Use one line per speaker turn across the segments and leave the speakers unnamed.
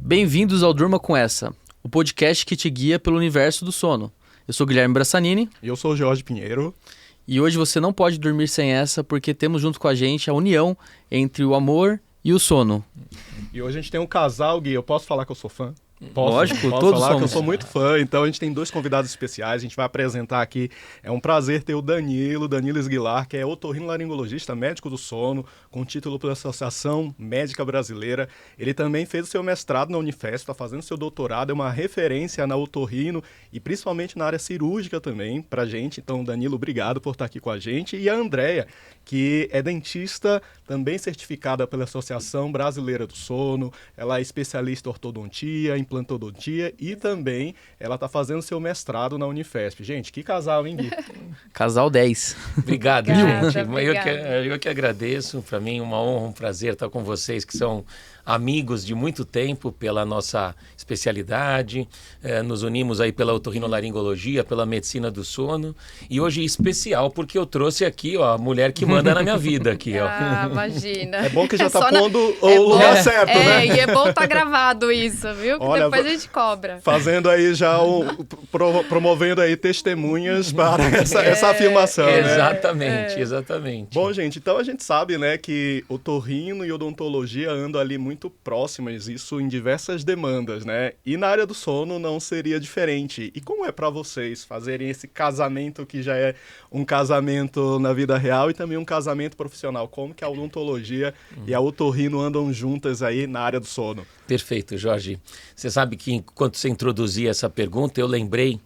Bem-vindos ao Durma Com Essa, o podcast que te guia pelo universo do sono. Eu sou Guilherme Brassanini.
E eu sou o Jorge Pinheiro.
E hoje você não pode dormir sem essa, porque temos junto com a gente a união entre o amor e o sono.
E hoje a gente tem um casal, Gui, eu posso falar que eu sou fã?
Lógico,
posso
todos
falar
somos.
que eu sou muito fã, então a gente tem dois convidados especiais, a gente vai apresentar aqui. É um prazer ter o Danilo Esguilar, que é otorrinolaringologista, médico do sono, com título pela Associação Médica Brasileira. Ele também fez o seu mestrado na Unifesp, está fazendo seu doutorado, é uma referência na otorrino e principalmente na área cirúrgica também pra gente. Então, Danilo, obrigado por estar aqui com a gente. E a Andréia, que é dentista, também certificada pela Associação Brasileira do Sono, ela é especialista em ortodontia, implantodontia e também ela está fazendo seu mestrado na Unifesp. Gente, que casal, hein, Gui?
Casal 10.
Obrigado,
Obrigada,
gente.
obrigada.
Eu que agradeço. Para mim, uma honra, um prazer estar com vocês, que são amigos de muito tempo pela nossa especialidade. Nos unimos aí pela otorrinolaringologia, pela medicina do sono. E hoje especial, porque eu trouxe aqui a mulher que manda na minha vida. Aqui,
Ah, imagina.
É bom que já está
Só na-
pondo o lugar certo, né?
E é bom estar gravado isso, viu? Que
Olha,
depois a gente cobra.
Fazendo aí já promovendo aí testemunhas para essa afirmação, né?
Exatamente.
Bom, gente, então a gente sabe, né, que otorrino e odontologia andam ali muito próximas, isso em diversas demandas, né? E na área do sono não seria diferente. E como é para vocês fazerem esse casamento que já é um casamento na vida real e também um casamento profissional? Como que a odontologia e a otorrino andam juntas aí na área do sono?
Perfeito, Jorge. Você sabe que enquanto você introduzia essa pergunta, eu lembrei,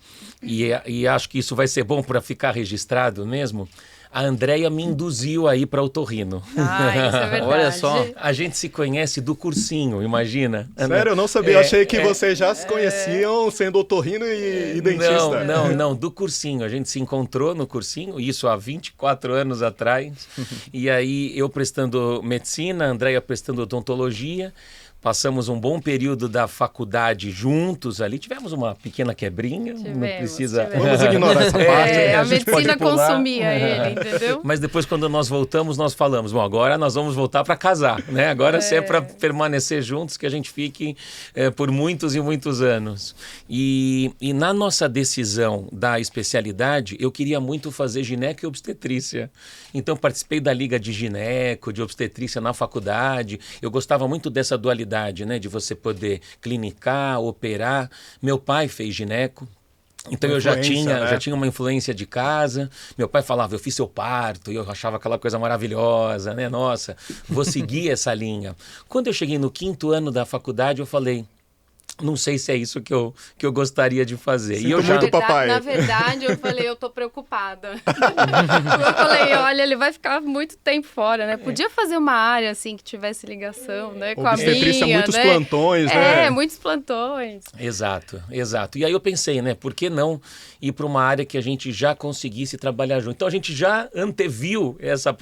e acho que isso vai ser bom para ficar registrado mesmo, a Andréia me induziu aí para otorrino.
Ah, isso é verdade.
Olha só.
A gente se conhece do cursinho, imagina.
Sério, eu não sabia. Eu achei que vocês já se conheciam sendo otorrino e dentista.
Não, do cursinho. A gente se encontrou no cursinho, isso há 24 anos atrás. E aí eu prestando medicina, a Andréia prestando odontologia. Passamos um bom período da faculdade juntos ali. Tivemos uma pequena quebrinha, não precisa...
Vamos ignorar essa parte.
A
gente pode
medicina
pular.
consumia ele, entendeu?
Mas depois, quando nós voltamos, nós falamos, bom, agora nós vamos voltar para casar, né? Agora se é para permanecer juntos, que a gente fique por muitos e muitos anos. E na nossa decisão da especialidade, eu queria muito fazer gineco e obstetrícia. Então, participei da Liga de Gineco, de Obstetrícia na faculdade. Eu gostava muito dessa dualidade, né? De você poder clinicar, operar. Meu pai fez gineco. Então eu já tinha uma influência de casa. Meu pai falava, eu fiz seu parto, e eu achava aquela coisa maravilhosa, né? Nossa, vou seguir essa linha. Quando eu cheguei no 5º ano da faculdade, eu falei, não sei se é isso que eu gostaria de fazer.
Sinto muito, papai.
Na verdade, eu falei, eu tô preocupada. Eu falei, olha, ele vai ficar muito tempo fora, né? Podia fazer uma área, assim, que tivesse ligação, né? Com a minha,
Obstetrícia, muitos
né?
plantões, né?
Muitos plantões.
Exato. E aí eu pensei, né? Por que não ir para uma área que a gente já conseguisse trabalhar junto? Então a gente já anteviu essa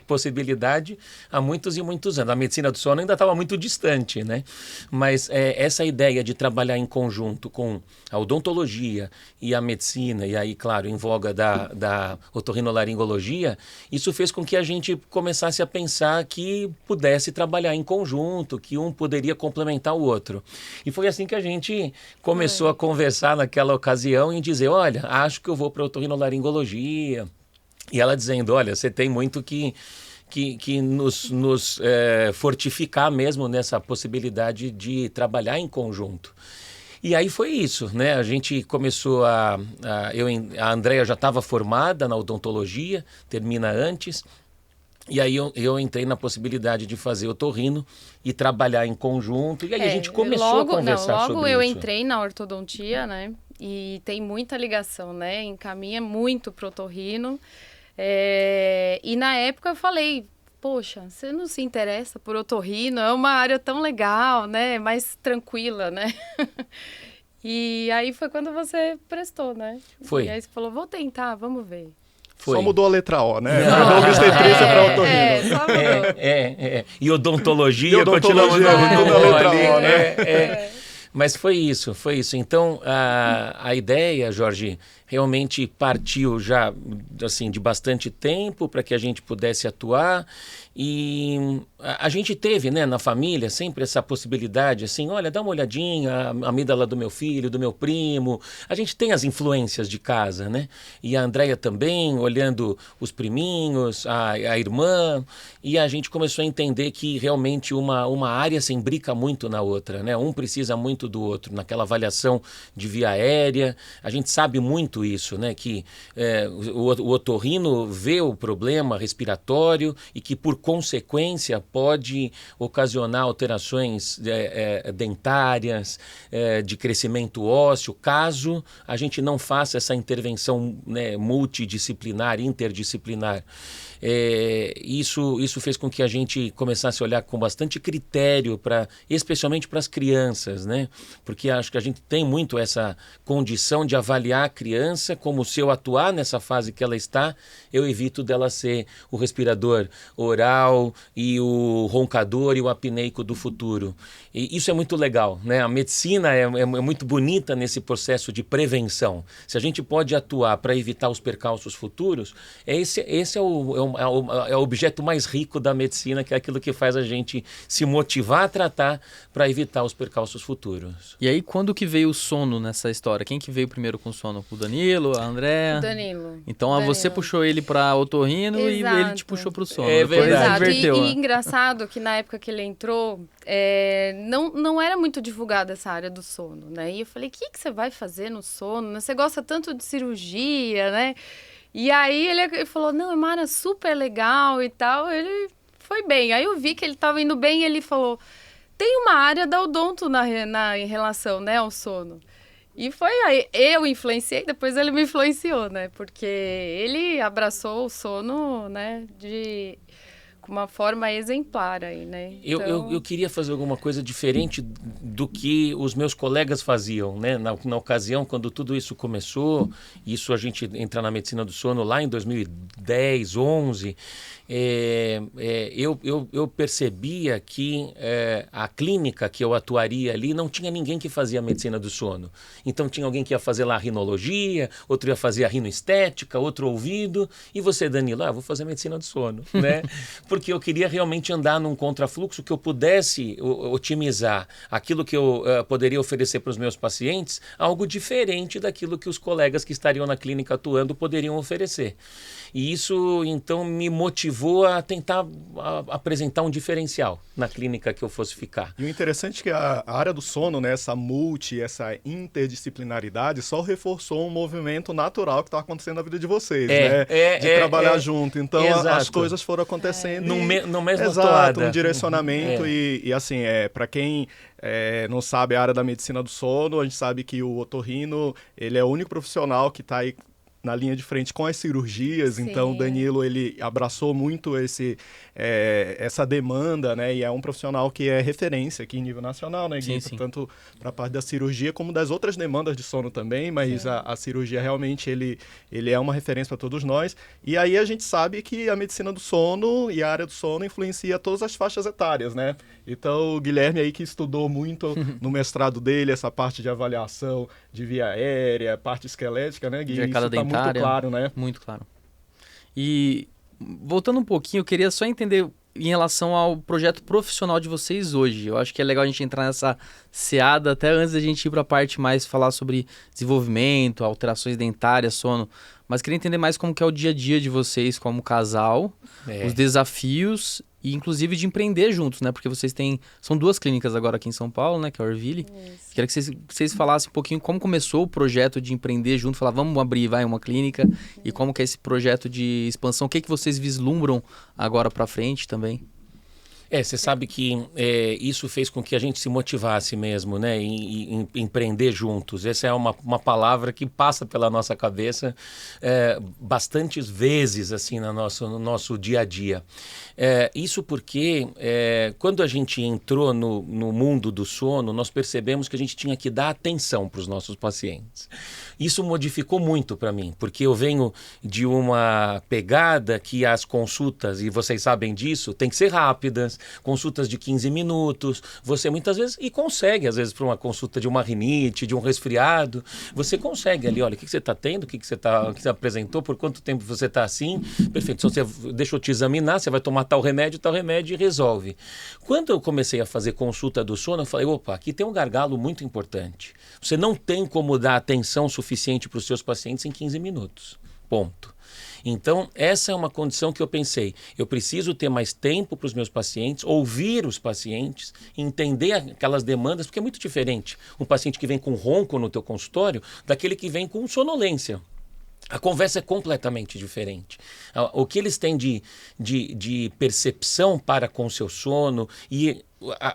possibilidade há muitos e muitos anos. A medicina do sono ainda estava muito distante, né? Mas essa ideia de trabalhar em conjunto com a odontologia e a medicina, e aí, claro, em voga da otorrinolaringologia, isso fez com que a gente começasse a pensar que pudesse trabalhar em conjunto, que um poderia complementar o outro. E foi assim que a gente começou a conversar naquela ocasião e dizer, olha, acho que eu vou para a otorrinolaringologia. E ela dizendo, olha, você tem muito que nos fortificar mesmo nessa possibilidade de trabalhar em conjunto. E aí foi isso, né? A gente começou a Andréia já estava formada na odontologia, termina antes, e aí eu entrei na possibilidade de fazer otorrino e trabalhar em conjunto, e aí a gente começou a conversar sobre isso.
Logo eu entrei na ortodontia, né? E tem muita ligação, né? Encaminha muito pro otorrino. E na época eu falei, poxa, você não se interessa por otorrino? É uma área tão legal, né? Mais tranquila, né? E aí foi quando você prestou, né?
Foi.
E aí você falou, vou tentar, vamos ver.
Só mudou a letra O, né? Mudou obstetrícia para otorrino.
Só mudou.
E odontologia,
continuamos
continuamos
na letra
ali.
O, né?
Mas foi isso. Então, a ideia, Jorge, realmente partiu já assim, de bastante tempo para que a gente pudesse atuar. E a gente teve, né, na família sempre essa possibilidade, assim, olha, dá uma olhadinha, a amígdala do meu filho, do meu primo. A gente tem as influências de casa, né? E a Andréia também, olhando os priminhos, a irmã. E a gente começou a entender que realmente uma área se imbrica muito na outra, né? Um precisa muito do outro. Naquela avaliação de via aérea, a gente sabe muito isso, né? Que o otorrino vê o problema respiratório e que, por consequência, pode ocasionar alterações dentárias, de crescimento ósseo, caso a gente não faça essa intervenção, né, multidisciplinar, interdisciplinar. Isso fez com que a gente começasse a olhar com bastante critério, especialmente para as crianças, né? Porque acho que a gente tem muito essa condição de avaliar a criança como, se eu atuar nessa fase que ela está, eu evito dela ser o respirador oral e o roncador e o apneico do futuro. E isso é muito legal, né? A medicina é muito bonita nesse processo de prevenção. Se a gente pode atuar para evitar os percalços futuros, esse é o objeto mais rico da medicina, que é aquilo que faz a gente se motivar a tratar para evitar os percalços futuros.
E aí, quando que veio o sono nessa história? Quem que veio primeiro com o sono? O Danilo, a Andréa?
O Danilo.
Então,
Danilo.
Você puxou ele para otorrino e ele te puxou para o sono.
É verdade.
Inverteu,
E engraçado que na época que ele entrou, não era muito divulgada essa área do sono, né? E eu falei, o que você vai fazer no sono? Você gosta tanto de cirurgia, né? E aí ele falou, não, é uma área super legal e tal. Ele foi bem. Aí eu vi que ele estava indo bem e ele falou, tem uma área da odonto em relação, né, ao sono. E foi aí, eu influenciei, depois ele me influenciou, né? Porque ele abraçou o sono, né, com uma forma exemplar aí, né? Então...
Eu queria fazer alguma coisa diferente do que os meus colegas faziam, né? Na ocasião, quando tudo isso começou, a gente entra na medicina do sono lá em 2010, 11, eu percebia que a clínica que eu atuaria ali não tinha ninguém que fazia a medicina do sono. Então tinha alguém que ia fazer lá a rinologia, outro ia fazer a rinoestética, outro ouvido, e você, Danilo, vou fazer a medicina do sono, né? Porque eu queria realmente andar num contrafluxo que eu pudesse otimizar aquilo que eu poderia oferecer para os meus pacientes, algo diferente daquilo que os colegas que estariam na clínica atuando poderiam oferecer. E isso, então, me motivou a tentar apresentar um diferencial na clínica que eu fosse ficar.
E o interessante é que a área do sono, né, essa essa interdisciplinaridade, só reforçou um movimento natural que está acontecendo na vida de vocês, né? De trabalhar junto. Então, as coisas foram acontecendo.
No mesmo
exato,
toada.
Um direcionamento. E assim, para quem não sabe a área da medicina do sono, a gente sabe que o otorrino, ele é o único profissional que está aí na linha de frente com as cirurgias. Sim. Então o Danilo, ele abraçou muito essa demanda, né? E é um profissional que é referência aqui em nível nacional, né, Gui?
Sim.
Tanto para a parte da cirurgia como das outras demandas de sono também, mas a cirurgia realmente ele é uma referência para todos nós. E aí a gente sabe que a medicina do sono e a área do sono influencia todas as faixas etárias, né? Então o Guilherme aí que estudou muito no mestrado dele, essa parte de avaliação de via aérea, parte esquelética, né, Gui? Isso tá muito claro, né?
Muito claro. E voltando um pouquinho, eu queria só entender em relação ao projeto profissional de vocês hoje. Eu acho que é legal a gente entrar nessa seada até antes da gente ir para a parte mais falar sobre desenvolvimento, alterações dentárias, sono. Mas queria entender mais como que é o dia a dia de vocês como casal, os desafios e inclusive de empreender juntos, né? Porque são 2 clínicas agora aqui em São Paulo, né? Que é a Orville. Isso. Queria que vocês falassem um pouquinho como começou o projeto de empreender junto, falar, vamos abrir, uma clínica, e como que é esse projeto de expansão, o que vocês vislumbram agora para frente também?
Você sabe que isso fez com que a gente se motivasse mesmo, né, em empreender juntos. Essa é uma palavra que passa pela nossa cabeça bastantes vezes assim, no nosso dia a dia. Isso porque quando a gente entrou no mundo do sono, nós percebemos que a gente tinha que dar atenção para os nossos pacientes. Isso modificou muito para mim, porque eu venho de uma pegada que as consultas, e vocês sabem disso, tem que ser rápidas, consultas de 15 minutos, você muitas vezes, e consegue, às vezes, para uma consulta de uma rinite, de um resfriado, você consegue ali, olha, o que você está tendo, o que você apresentou, por quanto tempo você está assim, perfeito, então, deixa eu te examinar, você vai tomar tal remédio e resolve. Quando eu comecei a fazer consulta do sono, eu falei, opa, aqui tem um gargalo muito importante. Você não tem como dar atenção suficiente para os seus pacientes em 15 minutos. Ponto. Então, essa é uma condição que eu pensei. Eu preciso ter mais tempo para os meus pacientes, ouvir os pacientes, entender aquelas demandas, porque é muito diferente um paciente que vem com ronco no teu consultório daquele que vem com sonolência. A conversa é completamente diferente. O que eles têm de percepção para com o seu sono e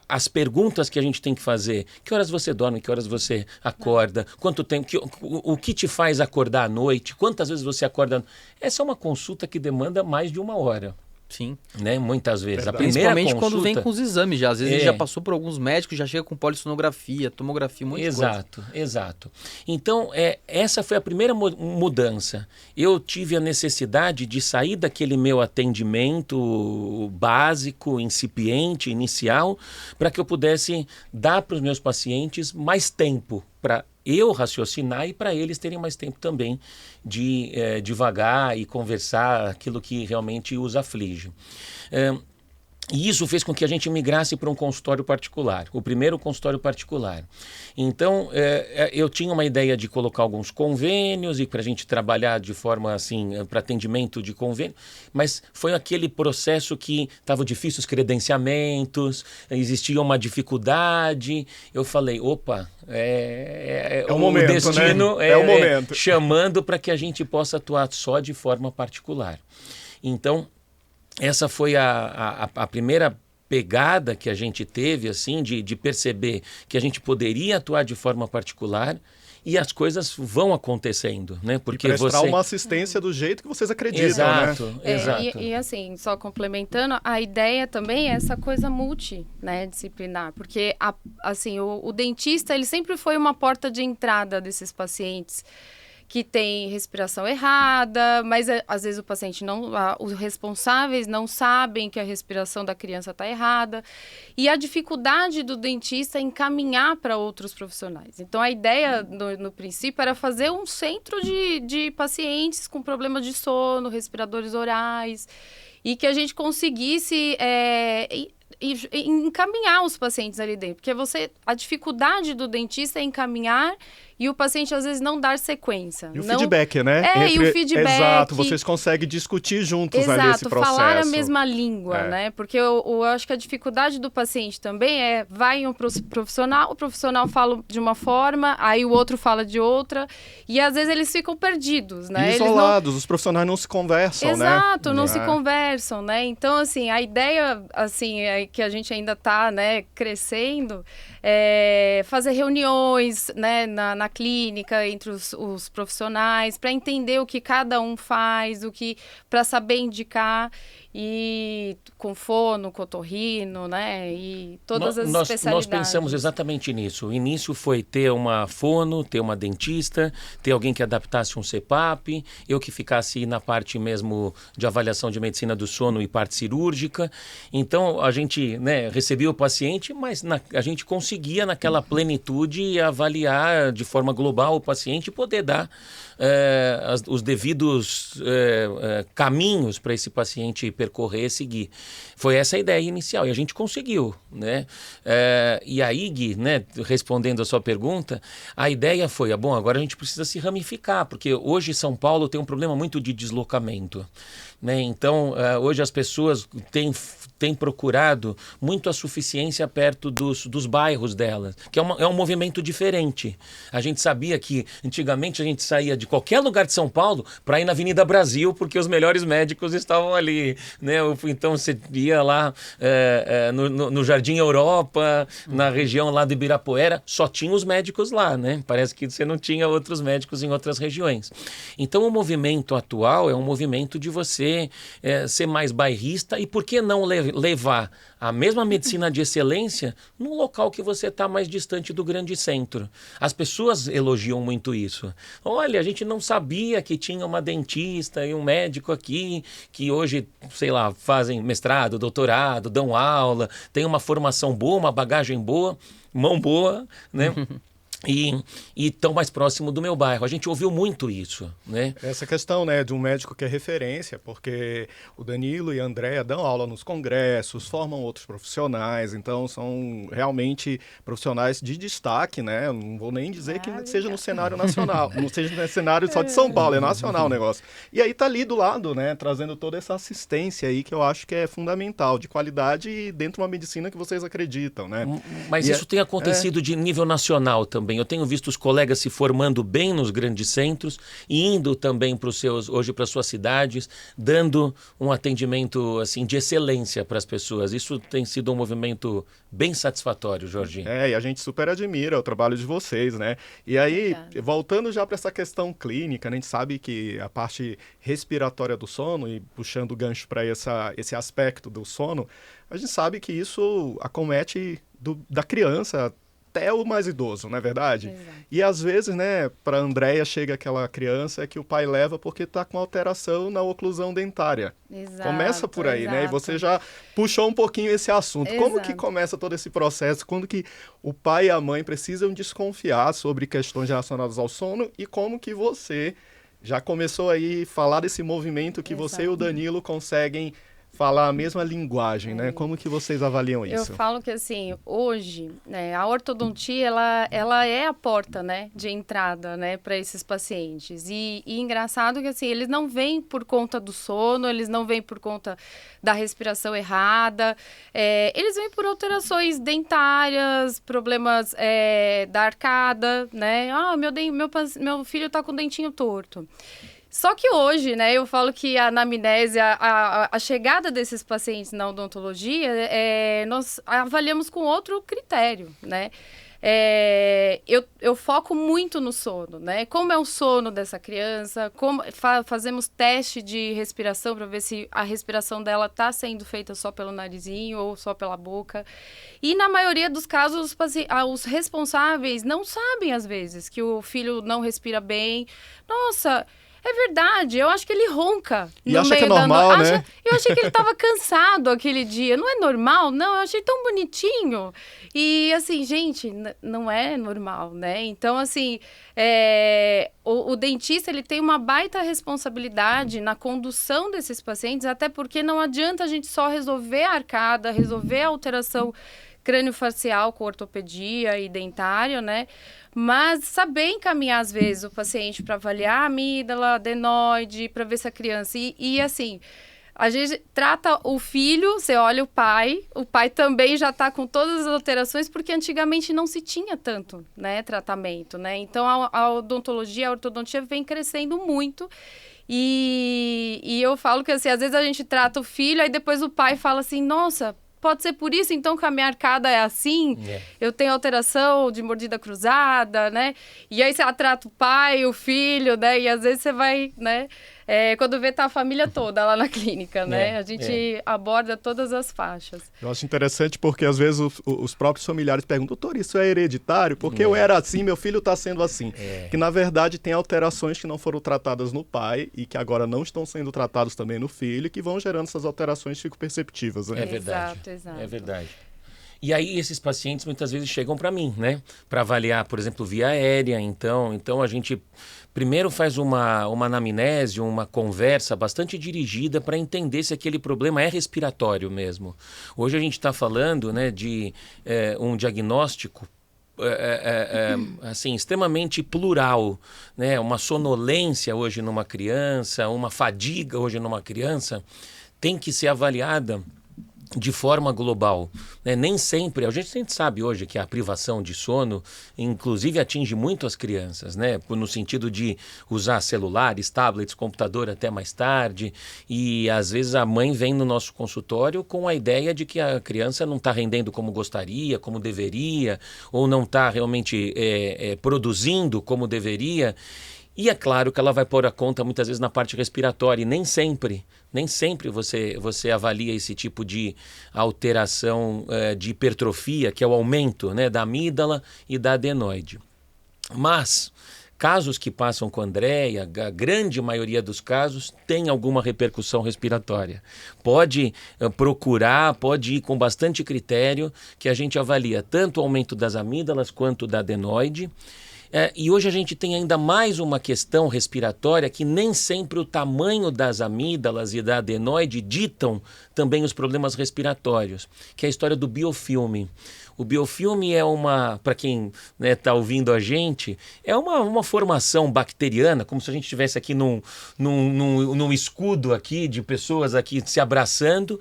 as perguntas que a gente tem que fazer. Que horas você dorme? Que horas você acorda? Quanto tempo? O que te faz acordar à noite? Quantas vezes você acorda? Essa é uma consulta que demanda mais de 1 hora.
Sim.
Né? Muitas vezes.
Verdade.
A primeira
Principalmente
consulta...
quando vem com os exames já. Às vezes ele já passou por alguns médicos, já chega com polissonografia, tomografia, um monte de coisa.
Exato. Então, essa foi a primeira mudança. Eu tive a necessidade de sair daquele meu atendimento básico, incipiente, inicial, para que eu pudesse dar para os meus pacientes mais tempo para eu raciocinar e para eles terem mais tempo também de divagar e conversar aquilo que realmente os aflige. E isso fez com que a gente migrasse para um consultório particular, o primeiro consultório particular. Então, eu tinha uma ideia de colocar alguns convênios e para a gente trabalhar de forma assim, para atendimento de convênio, mas foi aquele processo que estavam difíceis os credenciamentos, existia uma dificuldade. Eu falei, opa,
o momento,
destino
né? É o momento.
Chamando para que a gente possa atuar só de forma particular. Então, essa foi a primeira pegada que a gente teve, assim, de perceber que a gente poderia atuar de forma particular e as coisas vão acontecendo, né? Porque
e prestar uma assistência do jeito que vocês acreditam,
né? Exato.
E assim, só complementando, a ideia também é essa coisa multidisciplinar, porque assim, o dentista, ele sempre foi uma porta de entrada desses pacientes que tem respiração errada, mas às vezes o paciente os responsáveis não sabem que a respiração da criança está errada. E a dificuldade do dentista é encaminhar para outros profissionais. Então, a ideia, no princípio, era fazer um centro de pacientes com problema de sono, respiradores orais, e que a gente conseguisse encaminhar os pacientes ali dentro. Porque a dificuldade do dentista é encaminhar e o paciente, às vezes, não dar sequência.
E o feedback, né?
E o feedback.
Exato, vocês conseguem discutir juntos ali esse processo.
Falar a mesma língua, né? Porque eu acho que a dificuldade do paciente também vai um profissional, o profissional fala de uma forma, aí o outro fala de outra, e às vezes eles ficam perdidos, né?
Isolados, os profissionais não se conversam, né?
Exato, não se conversam, né? Então, assim, a ideia, assim, que a gente ainda está, né, crescendo, fazer reuniões, né, na clínica, entre os profissionais, para entender o que cada um faz, para saber indicar, e com fono, com otorrino, né, e todas as especialidades.
Nós pensamos exatamente nisso. O início foi ter uma fono, ter uma dentista, ter alguém que adaptasse um CPAP, eu que ficasse na parte mesmo de avaliação de medicina do sono e parte cirúrgica. Então, a gente, né, recebia o paciente, mas a gente conseguia, naquela plenitude, avaliar de forma global o paciente e poder dar os devidos caminhos para esse paciente percorrer e seguir. Foi essa a ideia inicial e a gente conseguiu, né? E aí, Gui, né, respondendo a sua pergunta, a ideia foi, bom, agora a gente precisa se ramificar, porque hoje São Paulo tem um problema muito de deslocamento, né? Então, hoje as pessoas têm procurado muito a suficiência perto dos bairros delas, que é um movimento diferente. A gente sabia que antigamente a gente saía de qualquer lugar de São Paulo para ir na Avenida Brasil, porque os melhores médicos estavam ali, né? Então você ia lá no Jardim Europa, na região lá de Ibirapuera, só tinha os médicos lá, né? Parece que você não tinha outros médicos em outras regiões. Então o movimento atual é um movimento de você ser mais bairrista e por que não levar a mesma medicina de excelência num local que você está mais distante do grande centro. As pessoas elogiam muito isso. Olha, a gente não sabia que tinha uma dentista e um médico aqui, que hoje, sei lá, fazem mestrado, doutorado, dão aula, tem uma formação boa, uma bagagem boa, mão boa, né? E estão mais próximo do meu bairro. A gente ouviu muito isso, né?
Essa questão, né, de um médico que é referência, porque o Danilo e a Andréa dão aula nos congressos, formam outros profissionais, então são realmente profissionais de destaque, né? Eu não vou nem dizer que seja no cenário nacional, não seja no cenário só de São Paulo, é nacional o negócio. E aí tá ali do lado, né, trazendo toda essa assistência aí que eu acho que é fundamental, de qualidade dentro de uma medicina que vocês acreditam, né?
Mas isso tem acontecido de nível nacional também. Eu tenho visto os colegas se formando bem nos grandes centros e indo também hoje para suas cidades, dando um atendimento assim de excelência para as pessoas. Isso tem sido um movimento bem satisfatório, Jorginho.
E a gente super admira o trabalho de vocês, né? E aí, voltando já para essa questão clínica, né, a gente sabe que a parte respiratória do sono, e puxando o gancho para esse aspecto do sono, a gente sabe que isso acomete da criança até o mais idoso, não é verdade?
Exato.
E às vezes, né, para a Andréia chega aquela criança que o pai leva porque está com alteração na oclusão dentária.
Exato,
Começa por aí, né? E
exato.
você já puxou um pouquinho esse assunto. Como que
Exato.
começa todo esse processo? Quando que o pai e a mãe precisam desconfiar sobre questões relacionadas ao sono e como que você já começou aí a falar desse movimento que você e o Danilo conseguem falar a mesma linguagem, né? Como que vocês avaliam isso?
Eu falo que, assim, hoje, né, a ortodontia, ela é a porta, né, de entrada, né, para esses pacientes. E engraçado que, assim, eles não vêm por conta do sono, eles não vêm por conta da respiração errada, eles vêm por alterações dentárias, problemas da arcada, né? Meu filho está com o dentinho torto. Só que hoje, né, eu falo que a anamnese, a chegada desses pacientes na odontologia, nós avaliamos com outro critério, né? Eu foco muito no sono, né? Como é o sono dessa criança, fazemos teste de respiração para ver se a respiração dela está sendo feita só pelo narizinho ou só pela boca. E na maioria dos casos, os responsáveis não sabem, às vezes, que o filho não respira bem. Nossa... É verdade, eu acho que ele ronca.
E acha que é normal, né?
Eu achei que ele estava cansado aquele dia. Não é normal? Não, eu achei tão bonitinho. E assim, gente, não é normal, né? Então, assim, o dentista, ele tem uma baita responsabilidade na condução desses pacientes, até porque não adianta a gente só resolver a arcada, resolver a alteração crâniofacial com ortopedia e dentário, né? Mas saber encaminhar, às vezes, o paciente para avaliar a amígdala, adenoide, para ver se a criança... E assim, a gente trata o filho, você olha o pai também já está com todas as alterações, porque antigamente não se tinha tanto, né, tratamento, né? Então, a odontologia, a ortodontia vem crescendo muito. E eu falo que, assim, às vezes a gente trata o filho, aí depois o pai fala assim, nossa... Pode ser por isso, então, que a minha arcada é assim, eu tenho alteração de mordida cruzada, né? E aí você trata o pai, o filho, né? E às vezes você vai, né? Quando vê, tá a família toda lá na clínica, né? A gente aborda todas as faixas.
Eu acho interessante porque, às vezes, os próprios familiares perguntam, doutor, isso é hereditário? Porque eu era assim, meu filho está sendo assim. Que, na verdade, tem alterações que não foram tratadas no pai e que agora não estão sendo tratadas também no filho e que vão gerando essas alterações perceptivas, né?
É verdade.
Exato.
É verdade. E aí esses pacientes muitas vezes chegam para mim, né? Para avaliar, por exemplo, via aérea. Então a gente primeiro faz uma anamnese, uma conversa bastante dirigida para entender se aquele problema é respiratório mesmo. Hoje a gente está falando, né, de um diagnóstico assim, extremamente plural, né? Uma sonolência hoje numa criança, uma fadiga hoje numa criança tem que ser avaliada de forma global, né? Nem sempre, a gente sabe hoje que a privação de sono, inclusive, atinge muito as crianças, né? No sentido de usar celulares, tablets, computador até mais tarde, e às vezes a mãe vem no nosso consultório com a ideia de que a criança não está rendendo como gostaria, como deveria, ou não está realmente produzindo como deveria. E é claro que ela vai pôr a conta muitas vezes na parte respiratória, e nem sempre você avalia esse tipo de alteração de hipertrofia, que é o aumento, né, da amígdala e da adenoide. Mas casos que passam com a Andréia, a grande maioria dos casos tem alguma repercussão respiratória. Pode procurar, pode ir com bastante critério, que a gente avalia tanto o aumento das amígdalas quanto da adenoide. E hoje a gente tem ainda mais uma questão respiratória, que nem sempre o tamanho das amígdalas e da adenoide ditam também os problemas respiratórios, que é a história do biofilme. O biofilme é para quem está ouvindo a gente, é uma formação bacteriana, como se a gente estivesse aqui num escudo aqui de pessoas aqui se abraçando,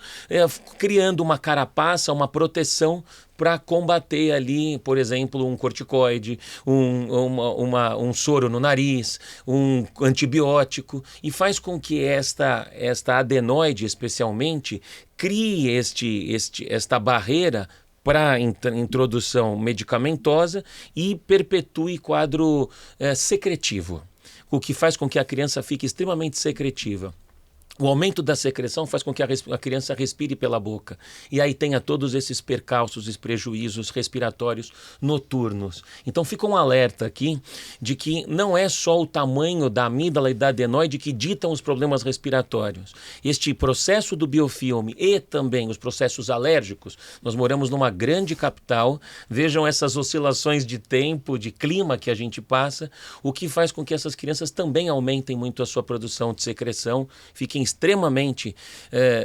criando uma carapaça, uma proteção para combater ali, por exemplo, um corticoide, um soro no nariz, um antibiótico, e faz com que esta adenoide, especialmente, crie esta barreira para introdução medicamentosa e perpetue quadro secretivo, o que faz com que a criança fique extremamente secretiva. O aumento da secreção faz com que a criança respire pela boca. E aí tenha todos esses percalços e prejuízos respiratórios noturnos. Então fica um alerta aqui de que não é só o tamanho da amígdala e da adenoide que ditam os problemas respiratórios. Este processo do biofilme e também os processos alérgicos. Nós moramos numa grande capital. Vejam essas oscilações de tempo, de clima que a gente passa, o que faz com que essas crianças também aumentem muito a sua produção de secreção, fiquem extremamente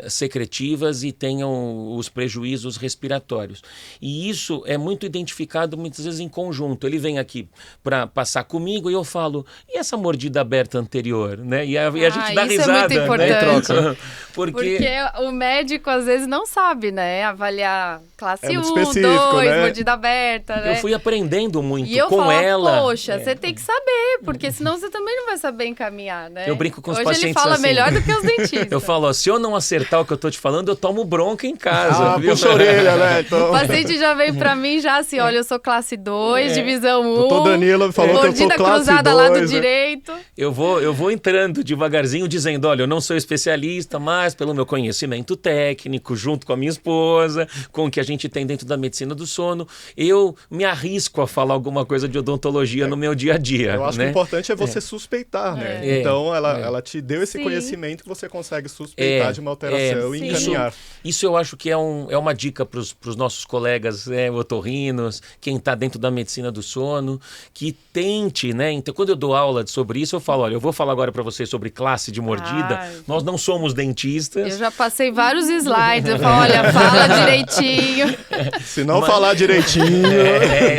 secretivas e tenham os prejuízos respiratórios. E isso é muito identificado muitas vezes em conjunto. Ele vem aqui para passar comigo e eu falo, e essa mordida aberta anterior? Né? E a gente dá risada.
É muito importante.
Né?
Porque o médico às vezes não sabe, né? Avaliar classe 1, 2,
né?
mordida aberta, né?
Eu fui aprendendo muito
e eu
com
falava,
ela.
Poxa, você tem que saber, porque senão você também não vai saber encaminhar, né?
Eu brinco com os
Hoje
pacientes
ele fala
assim.
melhor do que os dentistas.
Eu falo, ó, se eu não acertar o que eu tô te falando, eu tomo bronca em casa. Viu?
Puxa a orelha, né? Então...
O paciente já veio pra mim já assim, olha, eu sou classe 2, divisão 1.
Doutor Danilo falou que eu sou classe
cruzada
2,
lá do
né?
direito.
Eu vou entrando devagarzinho, dizendo, olha, eu não sou especialista, mas pelo meu conhecimento técnico, junto com a minha esposa, com o que a gente tem dentro da medicina do sono, eu me arrisco a falar alguma coisa de odontologia no meu dia a dia.
Eu acho que o importante é você suspeitar, né? Então, ela te deu esse conhecimento que você consegue suspeitar de uma alteração e encaminhar.
Isso eu acho que é uma dica para os nossos colegas otorrinos, quem está dentro da medicina do sono, que tente, né? Então, quando eu dou aula sobre isso, eu falo, olha, eu vou falar agora para vocês sobre classe de mordida. Nós não somos dentistas.
Eu já passei vários slides, eu falo, olha, fala direitinho.
Se não falar direitinho...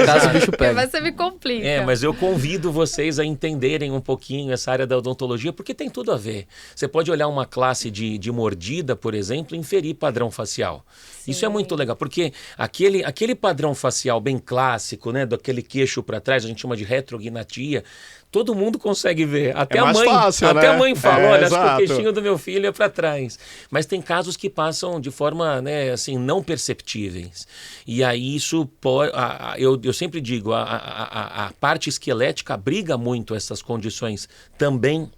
caso o bicho pega.
Mas você me complica.
Mas eu convido vocês a entenderem um pouquinho essa área da odontologia, porque tem tudo a ver. Você pode olhar uma classe de mordida, por exemplo, e inferir padrão facial. Sim. Isso é muito legal, porque aquele padrão facial bem clássico, né, daquele queixo para trás, a gente chama de retrognatia, todo mundo consegue ver. Até a mãe,
fácil,
até
né?
a mãe fala, olha, acho que o
exato.
queixinho do meu filho é para trás. Mas tem casos que passam de forma, né, assim, não perceptíveis. E aí isso pode, eu sempre digo, a parte esquelética abriga muito essas condições também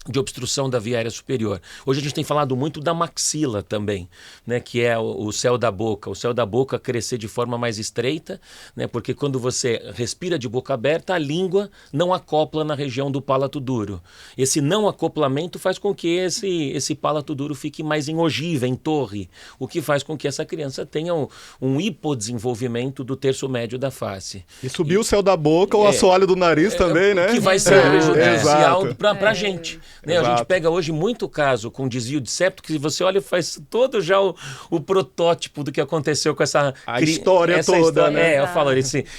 de obstrução da via aérea superior. Hoje a gente tem falado muito da maxila também, né, que é o céu da boca. O céu da boca crescer de forma mais estreita, né, porque quando você respira de boca aberta, a língua não acopla na região do palato duro. Esse não acoplamento faz com que esse palato duro fique mais em ogiva, em torre, o que faz com que essa criança tenha um hipodesenvolvimento do terço médio da face.
E subir o céu da boca ou o assoalho do nariz também, né?
Que vai ser prejudicial para a gente. Né? A gente pega hoje muito caso com desvio de septo, que você olha e faz todo já o protótipo do que aconteceu com essa...
história toda, né?
Eu falo,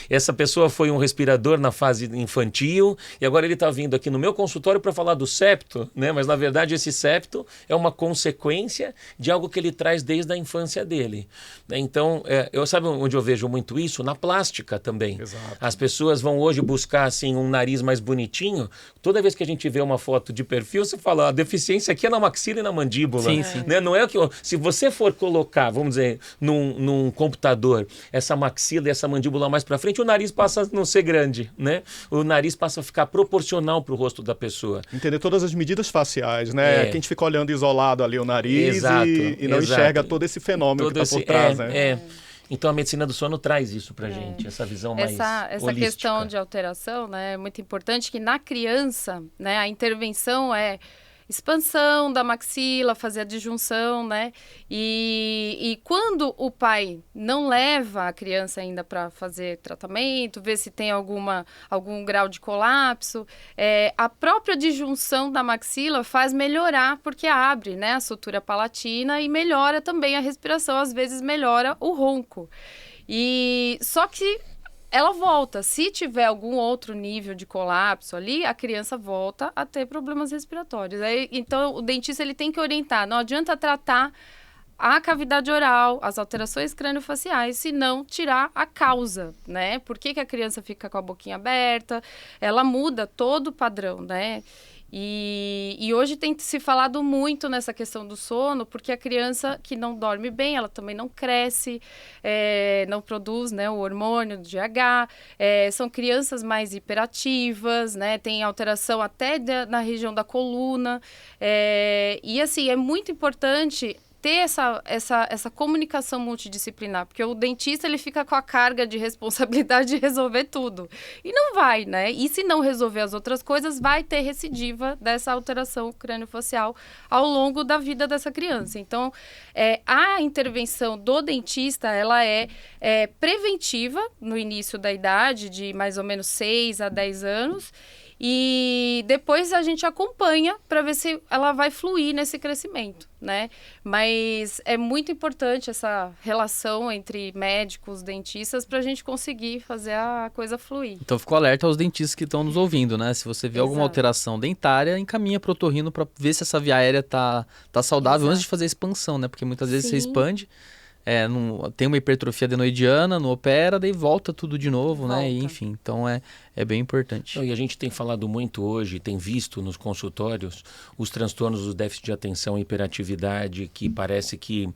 essa pessoa foi um respirador na fase infantil e agora ele está vindo aqui no meu consultório para falar do septo, né? Mas na verdade esse septo é uma consequência de algo que ele traz desde a infância dele. Então, sabe onde eu vejo muito isso? Na plástica também.
Exato.
As pessoas vão hoje buscar assim, um nariz mais bonitinho. Toda vez que a gente vê uma foto de perfil, Filson fala, a deficiência aqui é na maxila e na mandíbula.
Sim, sim.
Né? Não é que se você for colocar, vamos dizer, num computador, essa maxila e essa mandíbula mais para frente, o nariz passa a não ser grande, né? O nariz passa a ficar proporcional para o rosto da pessoa.
Entender todas as medidas faciais, né? Que a gente fica olhando isolado ali o nariz e não enxerga todo esse fenômeno que está por trás, né?
Então a medicina do sono traz isso pra gente, essa visão mais
essa
holística.
Questão de alteração, né, é muito importante que na criança, né, a intervenção é expansão da maxila, fazer a disjunção, né? E quando o pai não leva a criança ainda para fazer tratamento, ver se tem algum grau de colapso, a própria disjunção da maxila faz melhorar, porque abre, né, a sutura palatina e melhora também a respiração, às vezes melhora o ronco. E só que ela volta. Se tiver algum outro nível de colapso ali, a criança volta a ter problemas respiratórios. Então, o dentista ele tem que orientar. Não adianta tratar a cavidade oral, as alterações crâniofaciais, se não tirar a causa, né? Por que a criança fica com a boquinha aberta? Ela muda todo o padrão, né? E hoje tem se falado muito nessa questão do sono, porque a criança que não dorme bem, ela também não cresce, não produz, né, o hormônio do GH, são crianças mais hiperativas, né, tem alteração até na região da coluna, e assim, é muito importante ter essa comunicação multidisciplinar, porque o dentista ele fica com a carga de responsabilidade de resolver tudo. E não vai, né? E se não resolver as outras coisas, vai ter recidiva dessa alteração crâniofacial ao longo da vida dessa criança. Então, a intervenção do dentista, ela é preventiva no início da idade, de mais ou menos 6 a 10 anos, e depois a gente acompanha para ver se ela vai fluir nesse crescimento, né? Mas é muito importante essa relação entre médicos, dentistas, para a gente conseguir fazer a coisa fluir.
Então ficou alerta aos dentistas que estão nos ouvindo, né? Se você vê alguma alteração dentária, encaminha para o otorrino para ver se essa via aérea tá saudável antes de fazer a expansão, né? Porque muitas vezes você expande, tem uma hipertrofia adenoidiana, não opera, daí volta tudo de novo, né? E, enfim, então é bem importante.
E a gente tem falado muito hoje, tem visto nos consultórios os transtornos do déficit de atenção e hiperatividade, que parece que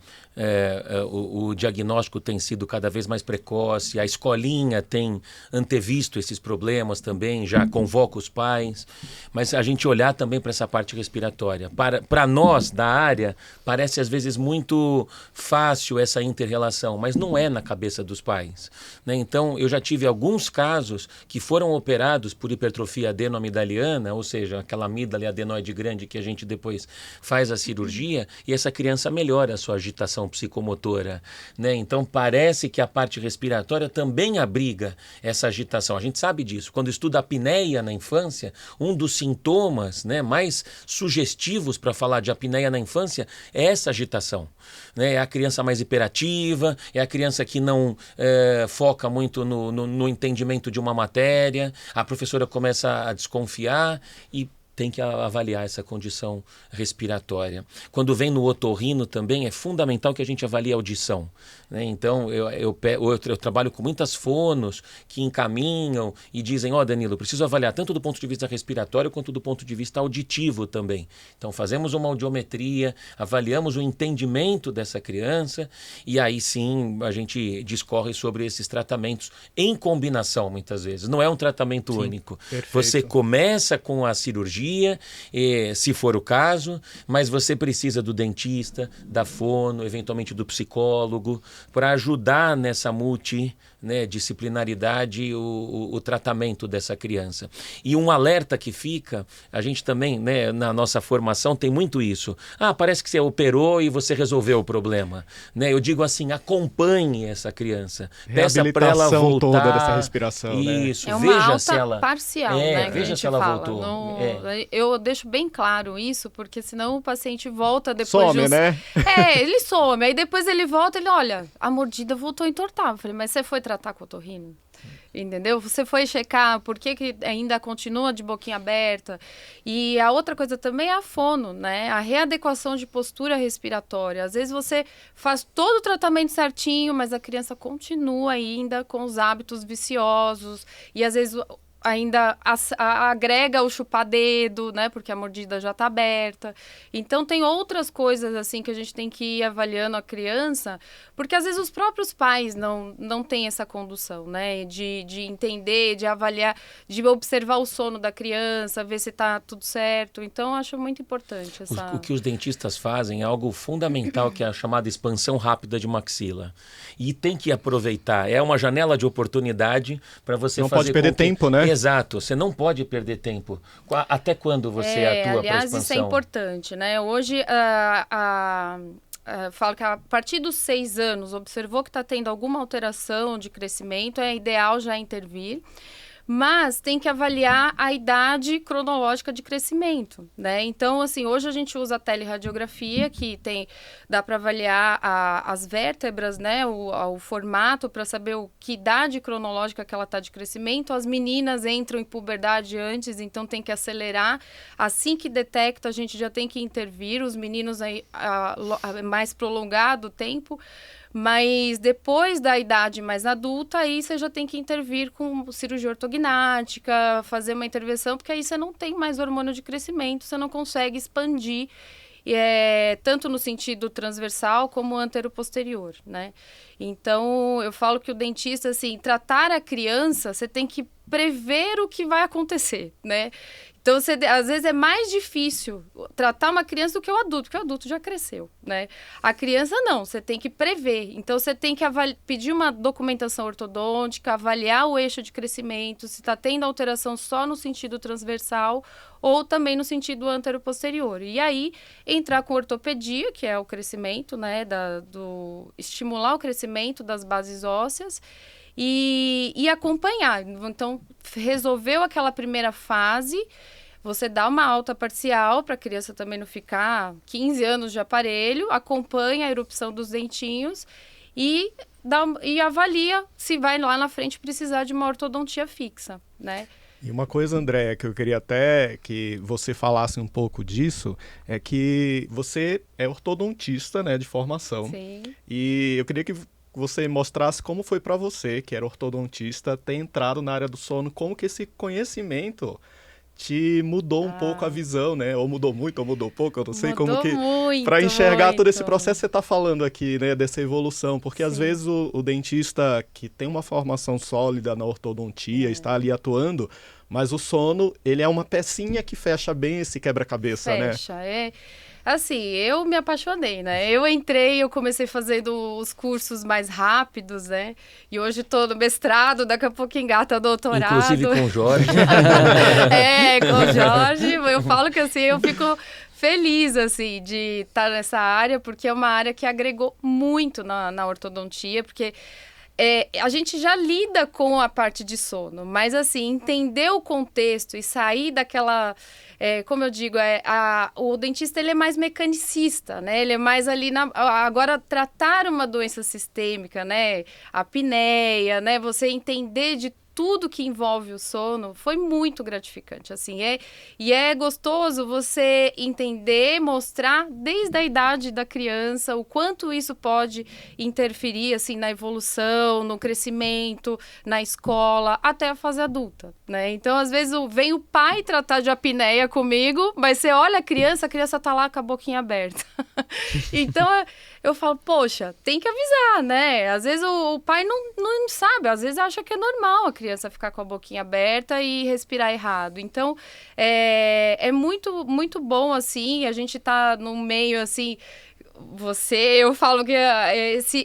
o diagnóstico tem sido cada vez mais precoce, a escolinha tem antevisto esses problemas também, já convoca os pais, mas a gente olhar também para essa parte respiratória. Para nós, da área, parece às vezes muito fácil essa inter-relação, mas não é na cabeça dos pais, né? Então, eu já tive alguns casos que foram operados por hipertrofia adenoamidaliana, ou seja, aquela amígdala e adenoide grande que a gente depois faz a cirurgia, e essa criança melhora a sua agitação psicomotora, né? Então, parece que a parte respiratória também abriga essa agitação. A gente sabe disso. Quando estuda a apneia na infância, um dos sintomas, né, mais sugestivos para falar de apneia na infância é essa agitação, né? É a criança mais hiperativa, é a criança que não foca muito no entendimento de uma matéria, a professora começa a desconfiar e tem que avaliar essa condição respiratória. Quando vem no otorrino também, é fundamental que a gente avalie a audição, né? Então, eu trabalho com muitas fonos que encaminham e dizem, Danilo, preciso avaliar tanto do ponto de vista respiratório quanto do ponto de vista auditivo também. Então, fazemos uma audiometria, avaliamos o entendimento dessa criança e aí sim a gente discorre sobre esses tratamentos em combinação, muitas vezes. Não é um tratamento único.
Perfeito.
Você começa com a cirurgia, se for o caso, mas você precisa do dentista, da fono, eventualmente do psicólogo, para ajudar nessa disciplinaridade o tratamento dessa criança. E um alerta que fica, a gente também, né, na nossa formação tem muito isso. Parece que você operou e você resolveu o problema, né? Eu digo assim, acompanhe essa criança. Peça para ela voltar.
Toda dessa respiração,
isso,
né?
veja
alta
se ela
parcial, né?
Veja se ela voltou.
Eu deixo bem claro isso, porque senão o paciente volta depois
some, né?
Ele some. Aí depois ele volta, ele olha, a mordida voltou a entortar. Eu falei, mas você foi tratar com o otorrino? Entendeu? Você foi checar por que ainda continua de boquinha aberta. E a outra coisa também é a fono, né? A readequação de postura respiratória. Às vezes você faz todo o tratamento certinho, mas a criança continua ainda com os hábitos viciosos. E às vezes ainda agrega o chupar dedo, né? Porque a mordida já está aberta. Então, tem outras coisas, assim, que a gente tem que ir avaliando a criança, porque às vezes os próprios pais não têm essa condução, né? De entender, de avaliar, de observar o sono da criança, ver se está tudo certo. Então, eu acho muito importante essa...
O que os dentistas fazem é algo fundamental, que é a chamada expansão rápida de maxila. E tem que aproveitar. É uma janela de oportunidade para você
não
fazer...
Não pode perder tempo, né?
Exato. Você não pode perder tempo. Até quando você atua para a expansão?
Aliás, isso é importante, né? Hoje, falo que a partir dos 6 anos, observou que está tendo alguma alteração de crescimento, é ideal já intervir. Mas tem que avaliar a idade cronológica de crescimento, né? Então, assim, hoje a gente usa a teleradiografia, que dá para avaliar as vértebras, né? O formato, para saber que idade cronológica que ela está de crescimento. As meninas entram em puberdade antes, então tem que acelerar. Assim que detecta, a gente já tem que intervir. Os meninos aí, mais prolongado o tempo. Mas depois da idade mais adulta, aí você já tem que intervir com cirurgia ortognática, fazer uma intervenção, porque aí você não tem mais hormônio de crescimento, você não consegue expandir, tanto no sentido transversal como anteroposterior, né? Então, eu falo que o dentista, assim, tratar a criança, você tem que prever o que vai acontecer, né? Então, às vezes é mais difícil tratar uma criança do que o adulto, porque o adulto já cresceu, né? A criança não, você tem que prever. Então, você tem que pedir uma documentação ortodôntica, avaliar o eixo de crescimento, se está tendo alteração só no sentido transversal ou também no sentido anteroposterior. E aí, entrar com ortopedia, que é o crescimento, né? Estimular o crescimento das bases ósseas, e acompanhar. Então, resolveu aquela primeira fase, você dá uma alta parcial para a criança também não ficar 15 anos de aparelho, acompanha a erupção dos dentinhos e avalia se vai lá na frente precisar de uma ortodontia fixa, né?
E uma coisa, Andréia, que eu queria até que você falasse um pouco disso, é que você é ortodontista, né, de formação.
Sim.
E eu queria que você mostrasse como foi para você, que era ortodontista, ter entrado na área do sono, como que esse conhecimento te mudou um pouco a visão, né? Ou mudou muito, ou mudou pouco, eu não sei como que... Para enxergar todo esse processo que você está falando aqui, né? Dessa evolução, porque às vezes o dentista que tem uma formação sólida na ortodontia, está ali atuando, mas o sono, ele é uma pecinha que fecha bem esse quebra-cabeça, né?
Fecha, Assim, eu me apaixonei, né? Eu comecei fazendo os cursos mais rápidos, né? E hoje tô no mestrado, daqui a pouco engata doutorado.
Inclusive com o Jorge.
Com o Jorge. Eu falo que, assim, eu fico feliz, assim, de estar nessa área, porque é uma área que agregou muito na ortodontia, porque... a gente já lida com a parte de sono, mas, assim, entender o contexto e sair daquela... como eu digo, o dentista, ele é mais mecanicista, né? Ele é mais ali agora, tratar uma doença sistêmica, né? A apneia, né? Você entender de tudo que envolve o sono foi muito gratificante, assim, e é gostoso você entender, mostrar desde a idade da criança o quanto isso pode interferir, assim, na evolução, no crescimento, na escola, até a fase adulta, né? Então, às vezes, vem o pai tratar de apneia comigo, mas você olha a criança tá lá com a boquinha aberta. Então, eu falo, poxa, tem que avisar, né? Às vezes o pai não sabe, às vezes acha que é normal a criança ficar com a boquinha aberta e respirar errado. Então, é muito, muito bom, assim, a gente tá no meio, assim... Eu falo que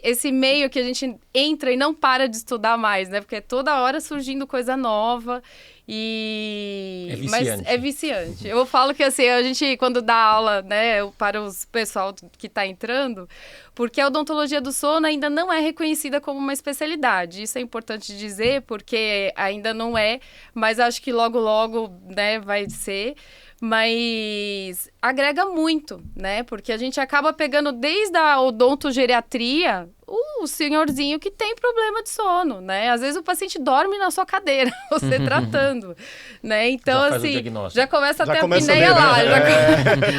esse meio que a gente entra e não para de estudar mais, né? Porque é toda hora surgindo coisa nova e...
É viciante.
Mas é viciante. Eu falo que, assim, a gente, quando dá aula, né, para os pessoal que está entrando, porque a odontologia do sono ainda não é reconhecida como uma especialidade. Isso é importante dizer, porque ainda não é, mas acho que logo, logo, né, vai ser. Mas agrega muito, né? Porque a gente acaba pegando desde a odontogeriatria o senhorzinho que tem problema de sono, né? Às vezes o paciente dorme na sua cadeira, você tratando, né? Então,
já faz
assim,
o diagnóstico.
já começa
Já
até
começa
a apneia lá,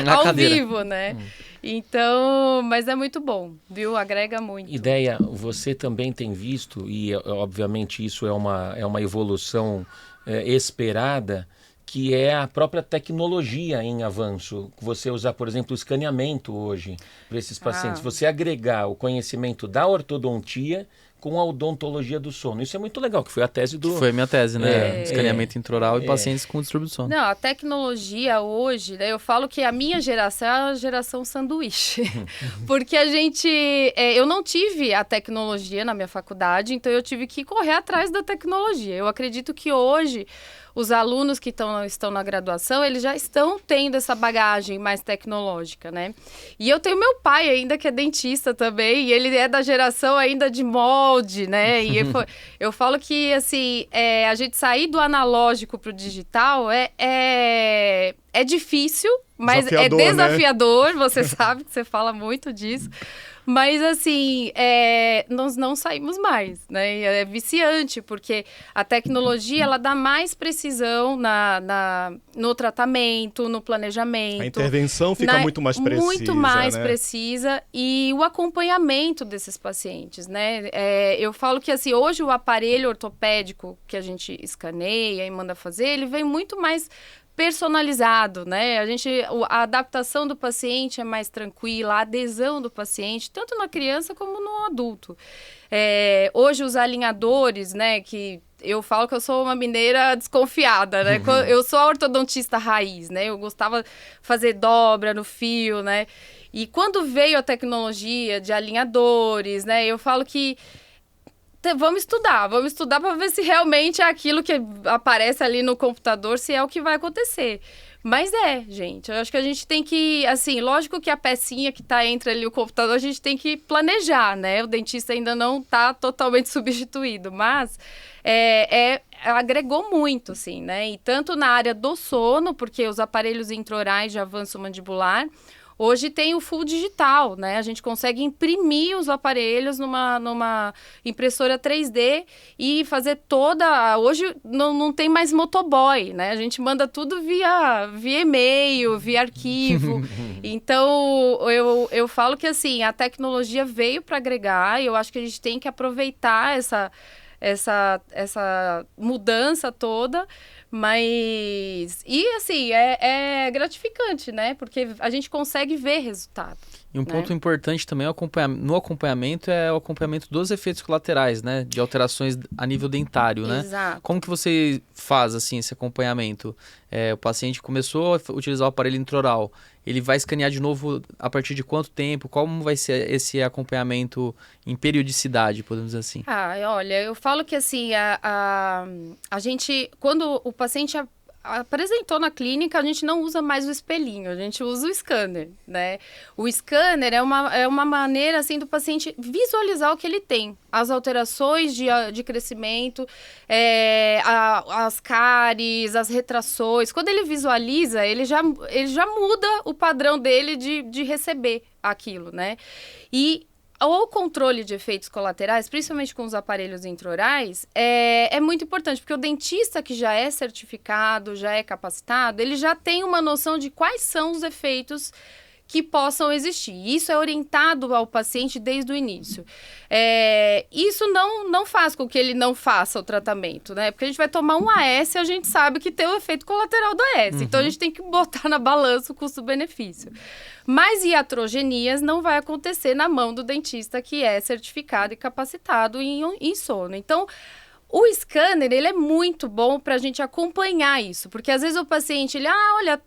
Na
ao
cadeira.
vivo, né? Então, mas é muito bom, viu? Agrega muito.
Ideia, você também tem visto, e obviamente isso é uma evolução esperada, que é a própria tecnologia em avanço. Você usar, por exemplo, o escaneamento hoje para esses pacientes. Você agregar o conhecimento da ortodontia com a odontologia do sono. Isso é muito legal, que foi a tese do...
Foi a minha tese, né? Escaneamento intraoral e pacientes com distúrbio do sono.
Não, a tecnologia hoje, né, eu falo que a minha geração é a geração sanduíche. Porque a gente... eu não tive a tecnologia na minha faculdade, então eu tive que correr atrás da tecnologia. Eu acredito que hoje os alunos que estão na graduação, eles já estão tendo essa bagagem mais tecnológica, né? E eu tenho meu pai ainda, que é dentista também, e ele é da geração ainda de molde, né? E eu falo que, assim, a gente sair do analógico para o digital é difícil, mas
desafiador,
é desafiador, né? Você sabe que você fala muito disso. Mas, assim, nós não saímos mais, né? É viciante, porque a tecnologia, ela dá mais precisão no tratamento, no planejamento.
A intervenção fica muito mais precisa,
muito mais,
né?
precisa. E o acompanhamento desses pacientes, né? Eu falo que, assim, hoje o aparelho ortopédico que a gente escaneia e manda fazer, ele vem muito mais personalizado, né? A adaptação do paciente é mais tranquila, a adesão do paciente, tanto na criança como no adulto. Hoje os alinhadores, né, que eu falo que eu sou uma mineira desconfiada, né? Eu sou a ortodontista raiz, né? Eu gostava de fazer dobra no fio, né? E quando veio a tecnologia de alinhadores, né, eu falo que vamos estudar para ver se realmente é aquilo que aparece ali no computador, se é o que vai acontecer. Mas gente, eu acho que a gente tem que, assim, lógico que a pecinha que está entre ali o computador, a gente tem que planejar, né? O dentista ainda não está totalmente substituído, mas agregou muito, assim, né? E tanto na área do sono, porque os aparelhos intraorais de avanço mandibular, hoje tem o full digital, né? A gente consegue imprimir os aparelhos numa impressora 3D e fazer toda... Hoje não tem mais motoboy, né? A gente manda tudo via e-mail, via arquivo. Então, eu falo que, assim, a tecnologia veio para agregar e eu acho que a gente tem que aproveitar essa mudança toda. Mas, e assim, é gratificante, né? Porque a gente consegue ver resultado.
E um ponto importante também no acompanhamento é o acompanhamento dos efeitos colaterais, né? De alterações a nível dentário, né?
Exato.
Como que você faz, assim, esse acompanhamento? O paciente começou a utilizar o aparelho intraoral, ele vai escanear de novo a partir de quanto tempo? Como vai ser esse acompanhamento em periodicidade, podemos dizer assim?
Olha, eu falo que, assim, a gente, quando o paciente apresentou na clínica, a gente não usa mais o espelhinho, a gente usa o scanner, né? O scanner é uma maneira, assim, do paciente visualizar o que ele tem, as alterações de crescimento, as cáries, as retrações. Quando ele visualiza, ele já muda o padrão dele de receber aquilo, né? E o controle de efeitos colaterais, principalmente com os aparelhos intraorais, é muito importante, porque o dentista que já é certificado, já é capacitado, ele já tem uma noção de quais são os efeitos que possam existir. Isso é orientado ao paciente desde o início. Isso não faz com que ele não faça o tratamento, né? Porque a gente vai tomar um AS e a gente sabe que tem o efeito colateral do AS. Então, a gente tem que botar na balança o custo-benefício. Mas iatrogenias não vai acontecer na mão do dentista que é certificado e capacitado em sono. Então, o scanner, ele é muito bom para a gente acompanhar isso. Porque, às vezes, o paciente, olha,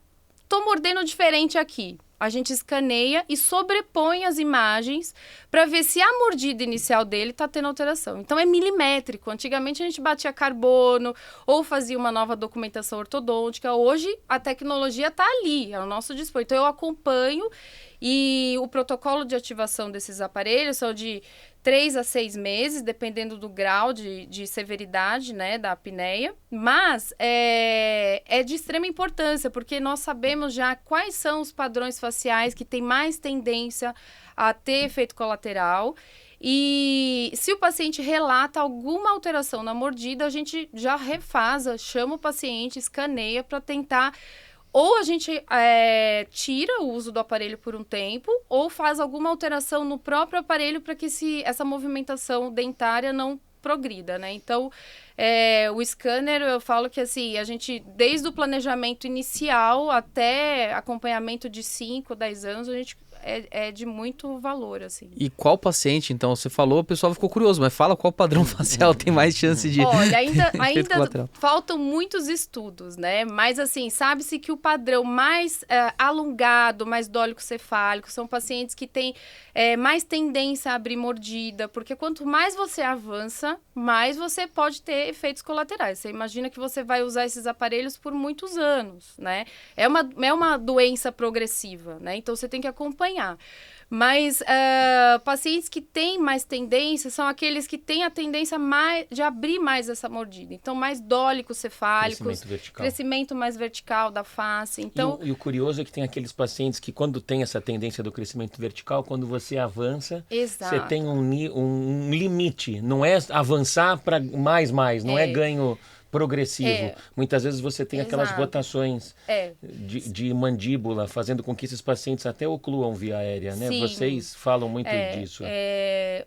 tô mordendo diferente aqui. A gente escaneia e sobrepõe as imagens para ver se a mordida inicial dele está tendo alteração. Então, é milimétrico. Antigamente, a gente batia carbono ou fazia uma nova documentação ortodôntica. Hoje, a tecnologia está ali, ao nosso dispor. Então, eu acompanho e o protocolo de ativação desses aparelhos são de 3 a 6 meses, dependendo do grau de severidade, né, da apneia. Mas é de extrema importância, porque nós sabemos já quais são os padrões faciais que têm mais tendência a ter efeito colateral. E se o paciente relata alguma alteração na mordida, a gente já chama o paciente, escaneia para tentar... Ou a gente tira o uso do aparelho por um tempo, ou faz alguma alteração no próprio aparelho para que essa movimentação dentária não progrida, né? Então, o scanner, eu falo que assim, a gente, desde o planejamento inicial até acompanhamento de 5, 10 anos, a gente é de muito valor, assim.
E qual paciente, então? Você falou, o pessoal ficou curioso, mas fala qual padrão facial tem mais chance de...
Olha, ainda faltam muitos estudos, né? Mas, assim, sabe-se que o padrão mais alongado, mais dólico-cefálico, são pacientes que têm mais tendência a abrir mordida, porque quanto mais você avança, mais você pode ter efeitos colaterais. Você imagina que você vai usar esses aparelhos por muitos anos, né? É uma doença progressiva, né? Então, você tem que acompanhar. Mas pacientes que têm mais tendência são aqueles que têm a tendência de abrir mais essa mordida. Então, mais dólicos-cefálicos, crescimento mais vertical da face. Então,
e o curioso é que tem aqueles pacientes que, quando tem essa tendência do crescimento vertical, quando você avança, você tem um limite. Não é avançar para mais, não é ganho progressivo. Muitas vezes você tem aquelas rotações de mandíbula, fazendo com que esses pacientes até ocluam via aérea, né?
Sim.
Vocês falam muito disso.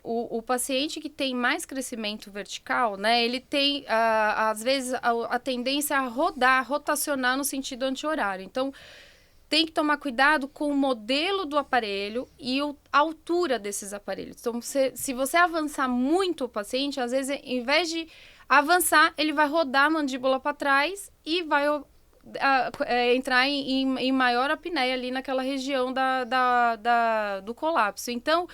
O paciente que tem mais crescimento vertical, né? Ele tem, às vezes, a tendência a rotacionar no sentido anti-horário. Então, tem que tomar cuidado com o modelo do aparelho e a altura desses aparelhos. Então, se você avançar muito o paciente, às vezes, em vez de avançar, ele vai rodar a mandíbula para trás e vai entrar em maior apneia ali naquela região do colapso. Então,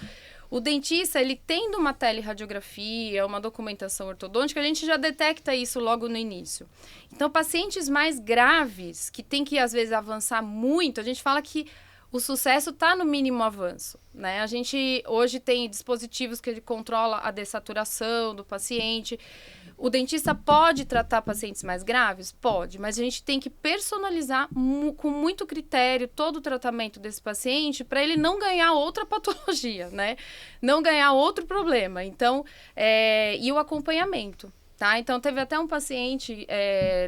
o dentista, ele tendo uma teleradiografia, uma documentação ortodôntica, a gente já detecta isso logo no início. Então, pacientes mais graves, que tem que, às vezes, avançar muito, a gente fala que o sucesso está no mínimo avanço, né? A gente hoje tem dispositivos que ele controla a dessaturação do paciente. O dentista pode tratar pacientes mais graves? Pode, mas a gente tem que personalizar com muito critério todo o tratamento desse paciente para ele não ganhar outra patologia, né? Não ganhar outro problema. Então, e o acompanhamento. Tá? Então, teve até um paciente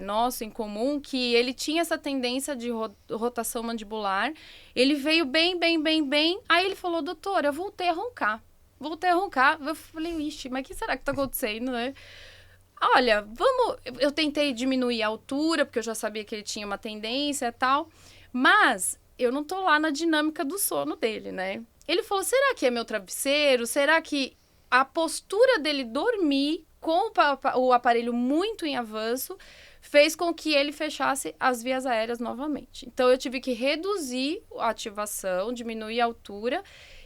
nosso em comum que ele tinha essa tendência de rotação mandibular. Ele veio bem. Aí ele falou, doutora, eu voltei a roncar. Eu falei, ixi, mas o que será que tá acontecendo, né? Olha, eu tentei diminuir a altura, porque eu já sabia que ele tinha uma tendência e tal. Mas eu não tô lá na dinâmica do sono dele, né? Ele falou, será que é meu travesseiro? Será que a postura dele dormir com o aparelho muito em avanço, fez com que ele fechasse as vias aéreas novamente. Então, eu tive que reduzir a ativação, diminuir a altura,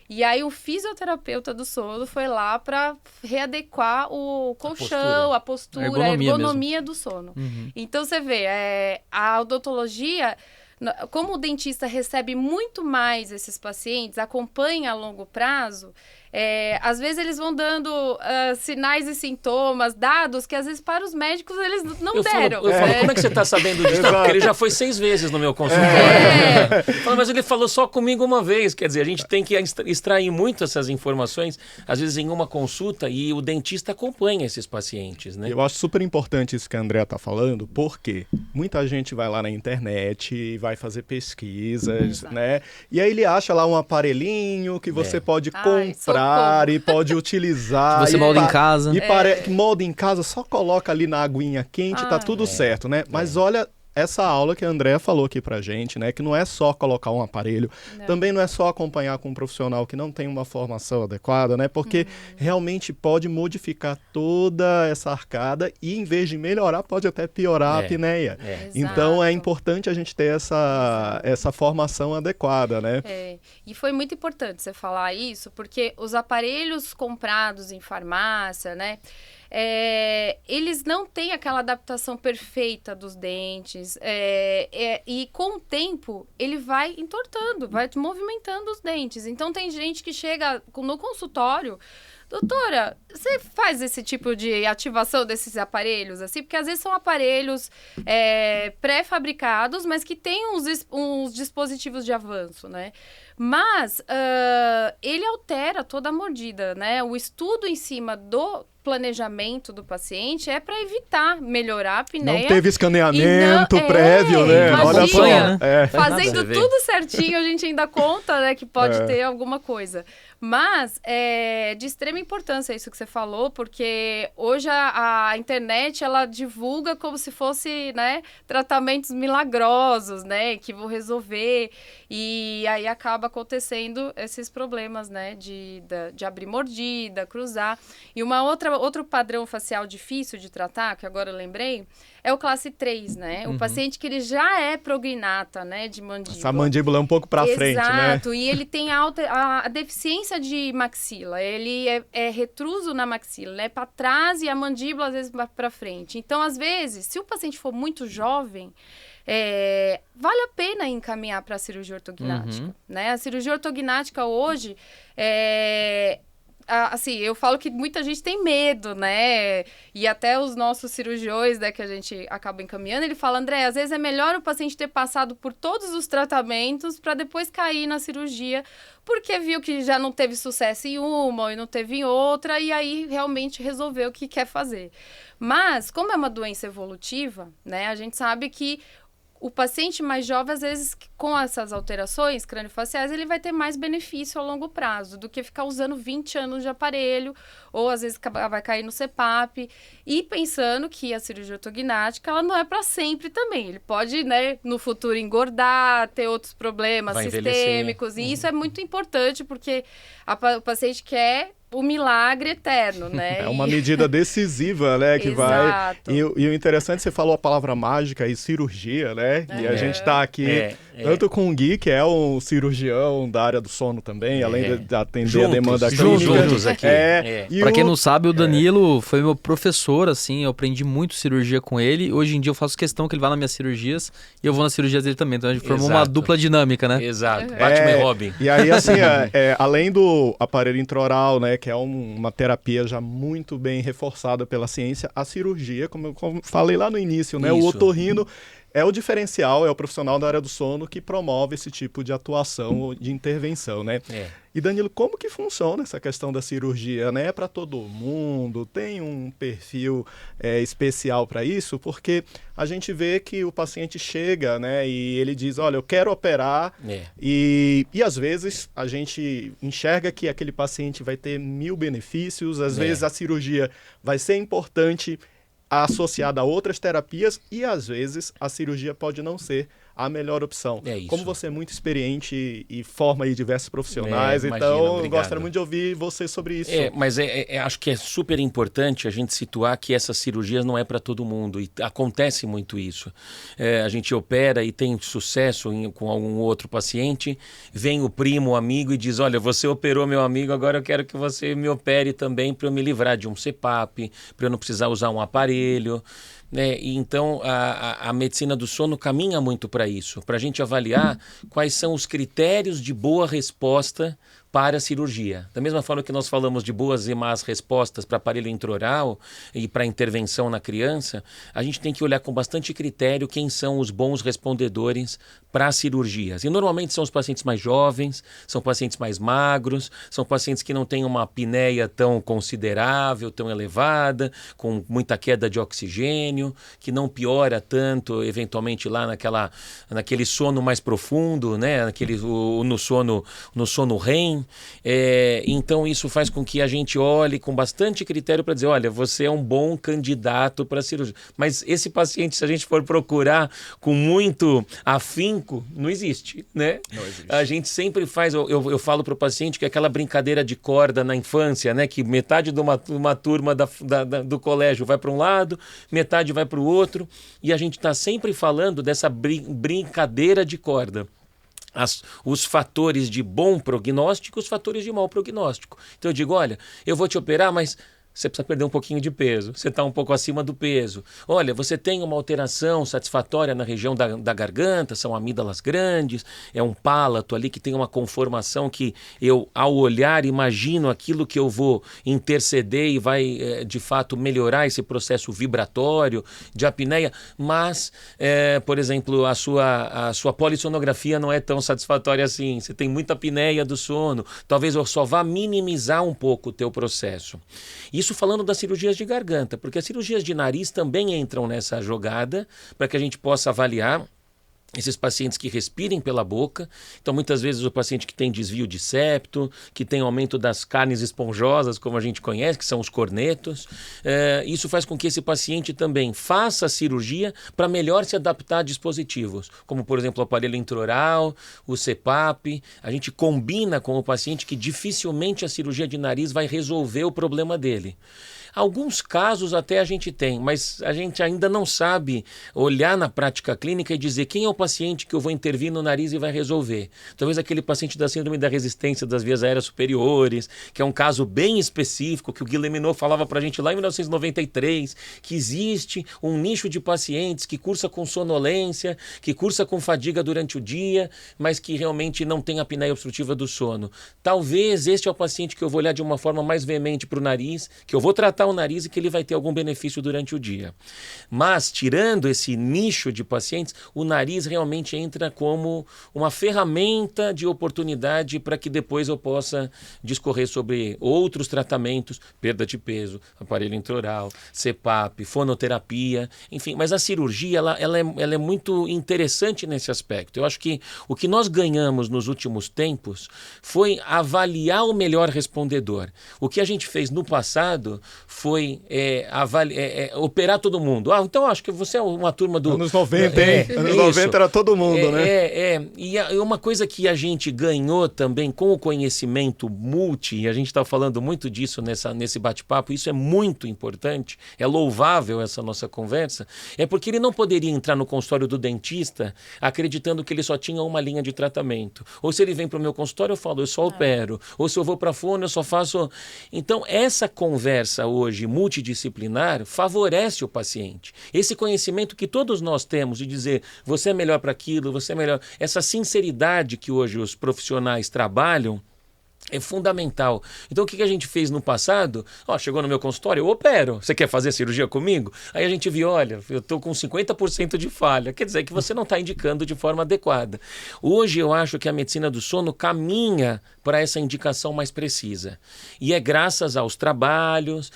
e aí o fisioterapeuta do sono foi lá para readequar o colchão, a postura, a ergonomia do sono.
Uhum.
Então, você vê, a odontologia, como o dentista recebe muito mais esses pacientes, acompanha a longo prazo, às vezes eles vão dando sinais e sintomas, dados que às vezes para os médicos eles não deram.
Eu falo, como é que você está sabendo disso? Não, porque ele já foi 6 vezes no meu consultório. Mas ele falou só comigo uma vez. Quer dizer, a gente tem que extrair muito essas informações, às vezes em uma consulta, e o dentista acompanha esses pacientes, né?
Eu acho super importante isso que a Andrea está falando, porque muita gente vai lá na internet e vai fazer pesquisas, né? E aí ele acha lá um aparelhinho que você pode comprar e pode utilizar.
Você molda em casa.
E molda em casa, só coloca ali na aguinha quente, tá tudo certo, né? Mas olha essa aula que a Andrea falou aqui pra gente, né? Que não é só colocar um aparelho, também não é só acompanhar com um profissional que não tem uma formação adequada, né? Porque realmente pode modificar toda essa arcada e, em vez de melhorar, pode até piorar a apneia. Então, é importante a gente ter essa formação adequada, né?
E foi muito importante você falar isso, porque os aparelhos comprados em farmácia, né? Eles não têm aquela adaptação perfeita dos dentes, e com o tempo ele vai entortando, vai movimentando os dentes. Então tem gente que chega no consultório, doutora, você faz esse tipo de ativação desses aparelhos, assim? Porque às vezes são aparelhos pré-fabricados, mas que têm uns dispositivos de avanço, né? Mas ele altera toda a mordida, né? O estudo em cima do planejamento do paciente é para evitar melhorar a apneia.
Não teve escaneamento prévio, né?
Olha só,
né?
fazendo tudo certinho, a gente ainda conta, né, que pode ter alguma coisa. Mas é de extrema importância isso que você falou, porque hoje a internet, ela divulga como se fosse, né, tratamentos milagrosos, né, que vão resolver, e aí acaba acontecendo esses problemas, né, de abrir mordida, cruzar. E outro padrão facial difícil de tratar, que agora eu lembrei, é o classe 3, né? O paciente que ele já é prognata, né, de mandíbula.
Essa mandíbula é um pouco para frente, né?
Exato, e ele tem a deficiência de maxila, ele é retruso na maxila, né, para trás e a mandíbula às vezes para frente. Então, às vezes, se o paciente for muito jovem, vale a pena encaminhar para a cirurgia ortognática, né? A cirurgia ortognática hoje assim, eu falo que muita gente tem medo, né? E até os nossos cirurgiões, né, que a gente acaba encaminhando, ele fala, André, às vezes é melhor o paciente ter passado por todos os tratamentos para depois cair na cirurgia, porque viu que já não teve sucesso em uma e não teve em outra, e aí realmente resolveu o que quer fazer. Mas, como é uma doença evolutiva, né, a gente sabe que o paciente mais jovem, às vezes, com essas alterações craniofaciais, ele vai ter mais benefício a longo prazo do que ficar usando 20 anos de aparelho, ou às vezes vai cair no CPAP, e pensando que a cirurgia ortognática, ela não é para sempre também. Ele pode, né, no futuro engordar, ter outros problemas sistêmicos, e isso é muito importante, porque o paciente quer o milagre eterno, né?
É uma medida decisiva, né? Que vai. E o interessante, você falou a palavra mágica e cirurgia, né? E a gente está aqui tanto com o Gui, que é um cirurgião da área do sono também, além de atender a demanda clínica.
Juntos aqui.
Para quem não sabe, o Danilo foi meu professor, assim, eu aprendi muito cirurgia com ele. Hoje em dia eu faço questão que ele vá nas minhas cirurgias e eu vou nas cirurgias dele também. Então a gente formou uma dupla dinâmica, né?
Exato. Batman e Robin.
E aí, assim, além do aparelho intraoral, né? Que é uma terapia já muito bem reforçada pela ciência, a cirurgia, como eu falei lá no início, né? O otorrino é o diferencial, é o profissional da área do sono que promove esse tipo de atuação ou de intervenção, né? E Danilo, como que funciona essa questão da cirurgia, né? É para todo mundo? Tem um perfil especial para isso? Porque a gente vê que o paciente chega, né? E ele diz, olha, eu quero operar. E às vezes a gente enxerga que aquele paciente vai ter 1000 benefícios. Às vezes a cirurgia vai ser importante associada a outras terapias e, às vezes, a cirurgia pode não ser a melhor opção. Como você é muito experiente e forma aí diversos profissionais, então eu gostaria muito de ouvir você sobre isso.
Mas acho que é super importante a gente situar que essas cirurgias não é para todo mundo e acontece muito isso. A gente opera e tem sucesso com algum outro paciente, vem o primo, o amigo e diz, olha, você operou meu amigo, agora eu quero que você me opere também para eu me livrar de um CPAP, para eu não precisar usar um aparelho. E então a medicina do sono caminha muito para isso, para a gente avaliar quais são os critérios de boa resposta para a cirurgia. Da mesma forma que nós falamos de boas e más respostas para aparelho intraoral e para intervenção na criança, a gente tem que olhar com bastante critério quem são os bons respondedores para as cirurgias. E normalmente são os pacientes mais jovens, são pacientes mais magros, são pacientes que não têm uma apneia tão considerável, tão elevada, com muita queda de oxigênio, que não piora tanto, eventualmente, lá naquele sono mais profundo, né? No sono REM. Então isso faz com que a gente olhe com bastante critério para dizer, olha, você é um bom candidato para a cirurgia. Mas esse paciente, se a gente for procurar com muito afinco, não existe, né?
Não existe.
A gente sempre faz, eu falo para o paciente que é aquela brincadeira de corda na infância, né? Que metade de uma turma do colégio vai para um lado, metade vai para o outro, e a gente está sempre falando dessa brincadeira de corda. Os fatores de bom prognóstico, os fatores de mau prognóstico. Então eu digo, olha, eu vou te operar, mas você precisa perder um pouquinho de peso, você está um pouco acima do peso. Olha, você tem uma alteração satisfatória na região da garganta, são amígdalas grandes, é um palato ali que tem uma conformação que eu, ao olhar, imagino aquilo que eu vou interceder e vai, de fato, melhorar esse processo vibratório de apneia, mas, por exemplo, a sua polissonografia não é tão satisfatória assim, você tem muita apneia do sono, talvez eu só vá minimizar um pouco o teu processo. Isso falando das cirurgias de garganta, porque as cirurgias de nariz também entram nessa jogada para que a gente possa avaliar esses pacientes que respirem pela boca. Então, muitas vezes, o paciente que tem desvio de septo, que tem aumento das carnes esponjosas, como a gente conhece, que são os cornetos. Isso faz com que esse paciente também faça a cirurgia para melhor se adaptar a dispositivos, como, por exemplo, o aparelho intraoral, o CPAP. A gente combina com o paciente que dificilmente a cirurgia de nariz vai resolver o problema dele. Alguns casos até a gente tem, mas a gente ainda não sabe olhar na prática clínica e dizer quem é o paciente que eu vou intervir no nariz e vai resolver. Talvez aquele paciente da síndrome da resistência das vias aéreas superiores, que é um caso bem específico, que o Guilherme Minot falava para a gente lá em 1993, que existe um nicho de pacientes que cursa com sonolência, que cursa com fadiga durante o dia, mas que realmente não tem apneia obstrutiva do sono. Talvez este é o paciente que eu vou olhar de uma forma mais veemente para o nariz, que eu vou tratar o nariz e que ele vai ter algum benefício durante o dia. Mas, tirando esse nicho de pacientes, o nariz realmente entra como uma ferramenta de oportunidade para que depois eu possa discorrer sobre outros tratamentos, perda de peso, aparelho intraoral, CPAP, fonoterapia, enfim. Mas a cirurgia, ela é muito interessante nesse aspecto. Eu acho que o que nós ganhamos nos últimos tempos foi avaliar o melhor respondedor. O que a gente fez no passado foi operar todo mundo. Então acho que você é uma turma do...
Anos 90, hein? Anos 90 era todo mundo, né?
E uma coisa que a gente ganhou também com o conhecimento multi, e a gente está falando muito disso nesse bate-papo, isso é muito importante, é louvável essa nossa conversa, é porque ele não poderia entrar no consultório do dentista acreditando que ele só tinha uma linha de tratamento. Ou se ele vem para o meu consultório, eu falo, eu só opero. Ou se eu vou para a fono, eu só faço... Então, essa conversa hoje multidisciplinar favorece o paciente. Esse conhecimento que todos nós temos de dizer você é melhor para aquilo, você é melhor... Essa sinceridade que hoje os profissionais trabalham é fundamental. Então, o que a gente fez no passado? Chegou no meu consultório, eu opero. Você quer fazer cirurgia comigo? Aí a gente viu, olha, eu estou com 50% de falha. Quer dizer que você não está indicando de forma adequada. Hoje, eu acho que a medicina do sono caminha para essa indicação mais precisa. E é graças aos trabalhos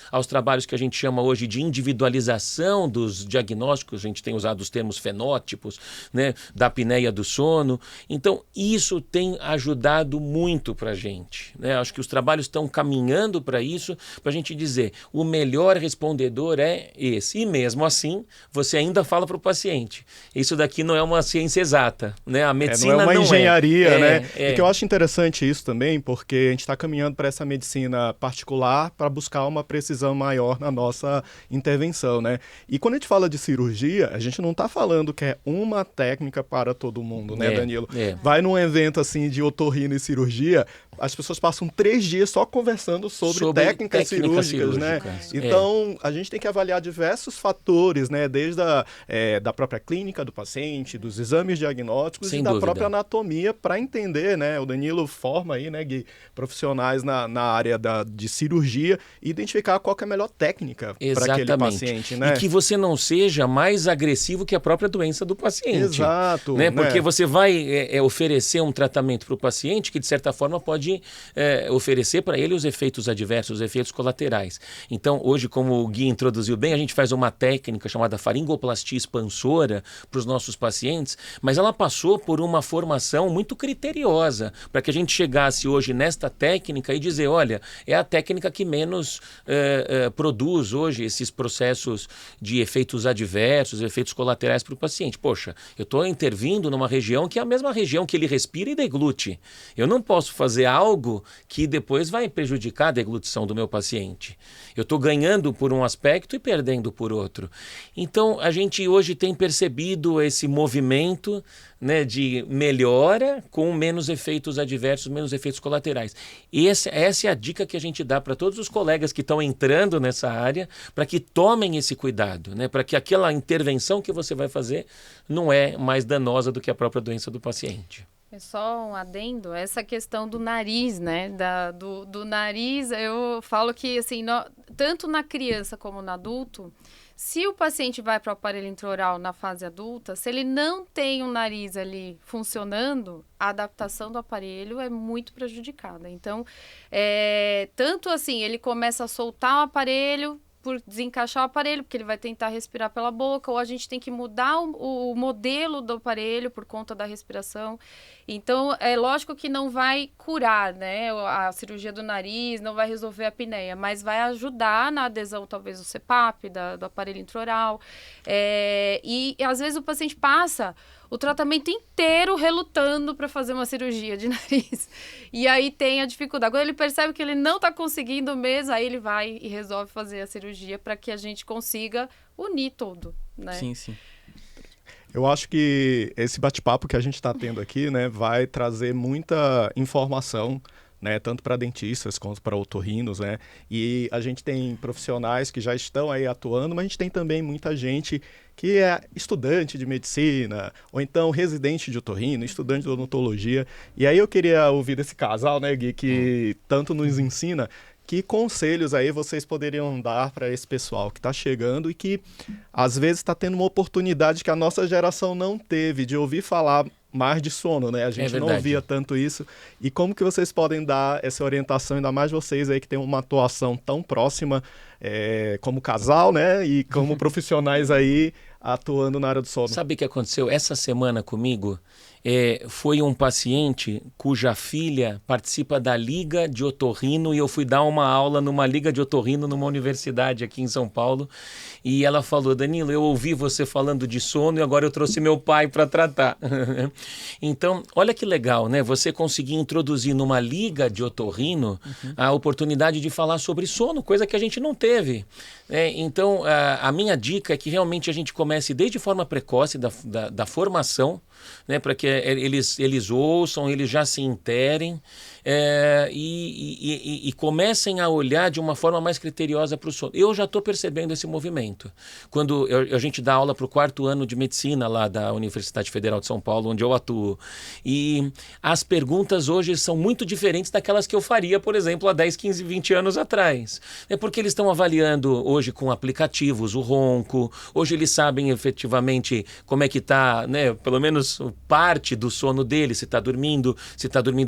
que a gente chama hoje de individualização dos diagnósticos, a gente tem usado os termos fenótipos, né, da apneia do sono. Então, isso tem ajudado muito para a gente. Né? Acho que os trabalhos estão caminhando para isso, para a gente dizer, o melhor respondedor é esse. E mesmo assim, você ainda fala para o paciente. Isso daqui não é uma ciência exata. Né? A medicina
não é uma engenharia, né?
E
que eu acho interessante isso também, porque a gente está caminhando para essa medicina particular para buscar uma precisão maior na nossa intervenção, né? E quando a gente fala de cirurgia, a gente não está falando que é uma técnica para todo mundo, né, Danilo? Vai num evento assim de otorrino e cirurgia, as pessoas passam 3 dias só conversando sobre técnicas cirúrgicas, né? Então, a gente tem que avaliar diversos fatores, né? Desde da própria clínica do paciente, dos exames diagnósticos e da própria anatomia para entender, né? O Danilo forma aí, né, Gui, profissionais na área de cirurgia e identificar qual que é a melhor técnica para aquele paciente, né?
E que você não seja mais agressivo que a própria doença do paciente.
Exato.
Né? Porque você vai oferecer um tratamento para o paciente que, de certa forma, pode oferecer para ele os efeitos adversos, os efeitos colaterais. Então, hoje, como o Gui introduziu bem, a gente faz uma técnica chamada faringoplastia expansora para os nossos pacientes, mas ela passou por uma formação muito criteriosa para que a gente chegasse hoje nesta técnica e dizer, olha, é a técnica que menos produz hoje esses processos de efeitos adversos, efeitos colaterais para o paciente. Poxa, eu estou intervindo numa região que é a mesma região que ele respira e deglute. Eu não posso fazer algo que depois vai prejudicar a deglutição do meu paciente. Eu estou ganhando por um aspecto e perdendo por outro. Então, a gente hoje tem percebido esse movimento, né, de melhora com menos efeitos adversos, menos efeitos colaterais. Essa é a dica que a gente dá para todos os colegas que estão entrando nessa área, para que tomem esse cuidado, né, para que aquela intervenção que você vai fazer não é mais danosa do que a própria doença do paciente.
É só um adendo, essa questão do nariz, né? Do nariz, eu falo que, assim, tanto na criança como no adulto, se o paciente vai para o aparelho intraoral na fase adulta, se ele não tem um nariz ali funcionando, a adaptação do aparelho é muito prejudicada. Então, tanto assim, ele começa a soltar o aparelho, por desencaixar o aparelho, porque ele vai tentar respirar pela boca, ou a gente tem que mudar o modelo do aparelho por conta da respiração. Então, é lógico que não vai curar, né, a cirurgia do nariz, não vai resolver a apneia, mas vai ajudar na adesão, talvez, do CPAP, do aparelho intraoral. E às vezes o paciente passa o tratamento inteiro relutando para fazer uma cirurgia de nariz. E aí tem a dificuldade. Quando ele percebe que ele não está conseguindo mesmo, aí ele vai e resolve fazer a cirurgia para que a gente consiga unir tudo, né?
Sim, sim.
Eu acho que esse bate-papo que a gente está tendo aqui, né, vai trazer muita informação, né, tanto para dentistas quanto para otorrinos, né, e a gente tem profissionais que já estão aí atuando, mas a gente tem também muita gente que é estudante de medicina, ou então residente de otorrino, estudante de odontologia, e aí eu queria ouvir desse casal, né, Gui, que tanto nos ensina. Que conselhos aí vocês poderiam dar para esse pessoal que está chegando e que às vezes está tendo uma oportunidade que a nossa geração não teve de ouvir falar mais de sono, né? A gente não ouvia tanto isso. E como que vocês podem dar essa orientação, ainda mais vocês aí que têm uma atuação tão próxima como casal, né? E como profissionais aí atuando na área do sono.
Sabe o que aconteceu essa semana comigo? Foi um paciente cuja filha participa da Liga de Otorrino e eu fui dar uma aula numa Liga de Otorrino numa universidade aqui em São Paulo e ela falou: Danilo, eu ouvi você falando de sono e agora eu trouxe meu pai para tratar. Então, olha que legal, né? Você conseguir introduzir numa Liga de Otorrino a oportunidade de falar sobre sono, coisa que a gente não teve. Então, a minha dica é que realmente a gente comece desde forma precoce da formação, né, para que eles ouçam, eles já se interem e comecem a olhar de uma forma mais criteriosa para o sono. Eu já estou percebendo esse movimento. Quando a gente dá aula para o 4º ano de medicina lá da Universidade Federal de São Paulo, onde eu atuo, e as perguntas hoje são muito diferentes daquelas que eu faria, por exemplo, há 10, 15, 20 anos atrás. É porque eles estão avaliando hoje com aplicativos o ronco, hoje eles sabem efetivamente como é que está, né, pelo menos parte do sono dele, se está dormindo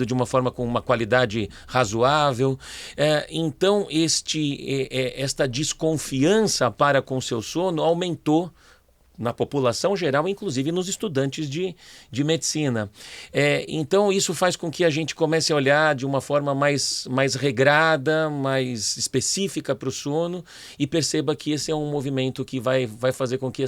de uma forma com uma qualidade razoável. Então, esta desconfiança para com seu sono aumentou na população geral, inclusive nos estudantes de medicina. Então, isso faz com que a gente comece a olhar de uma forma mais regrada, mais específica para o sono e perceba que esse é um movimento que vai fazer com que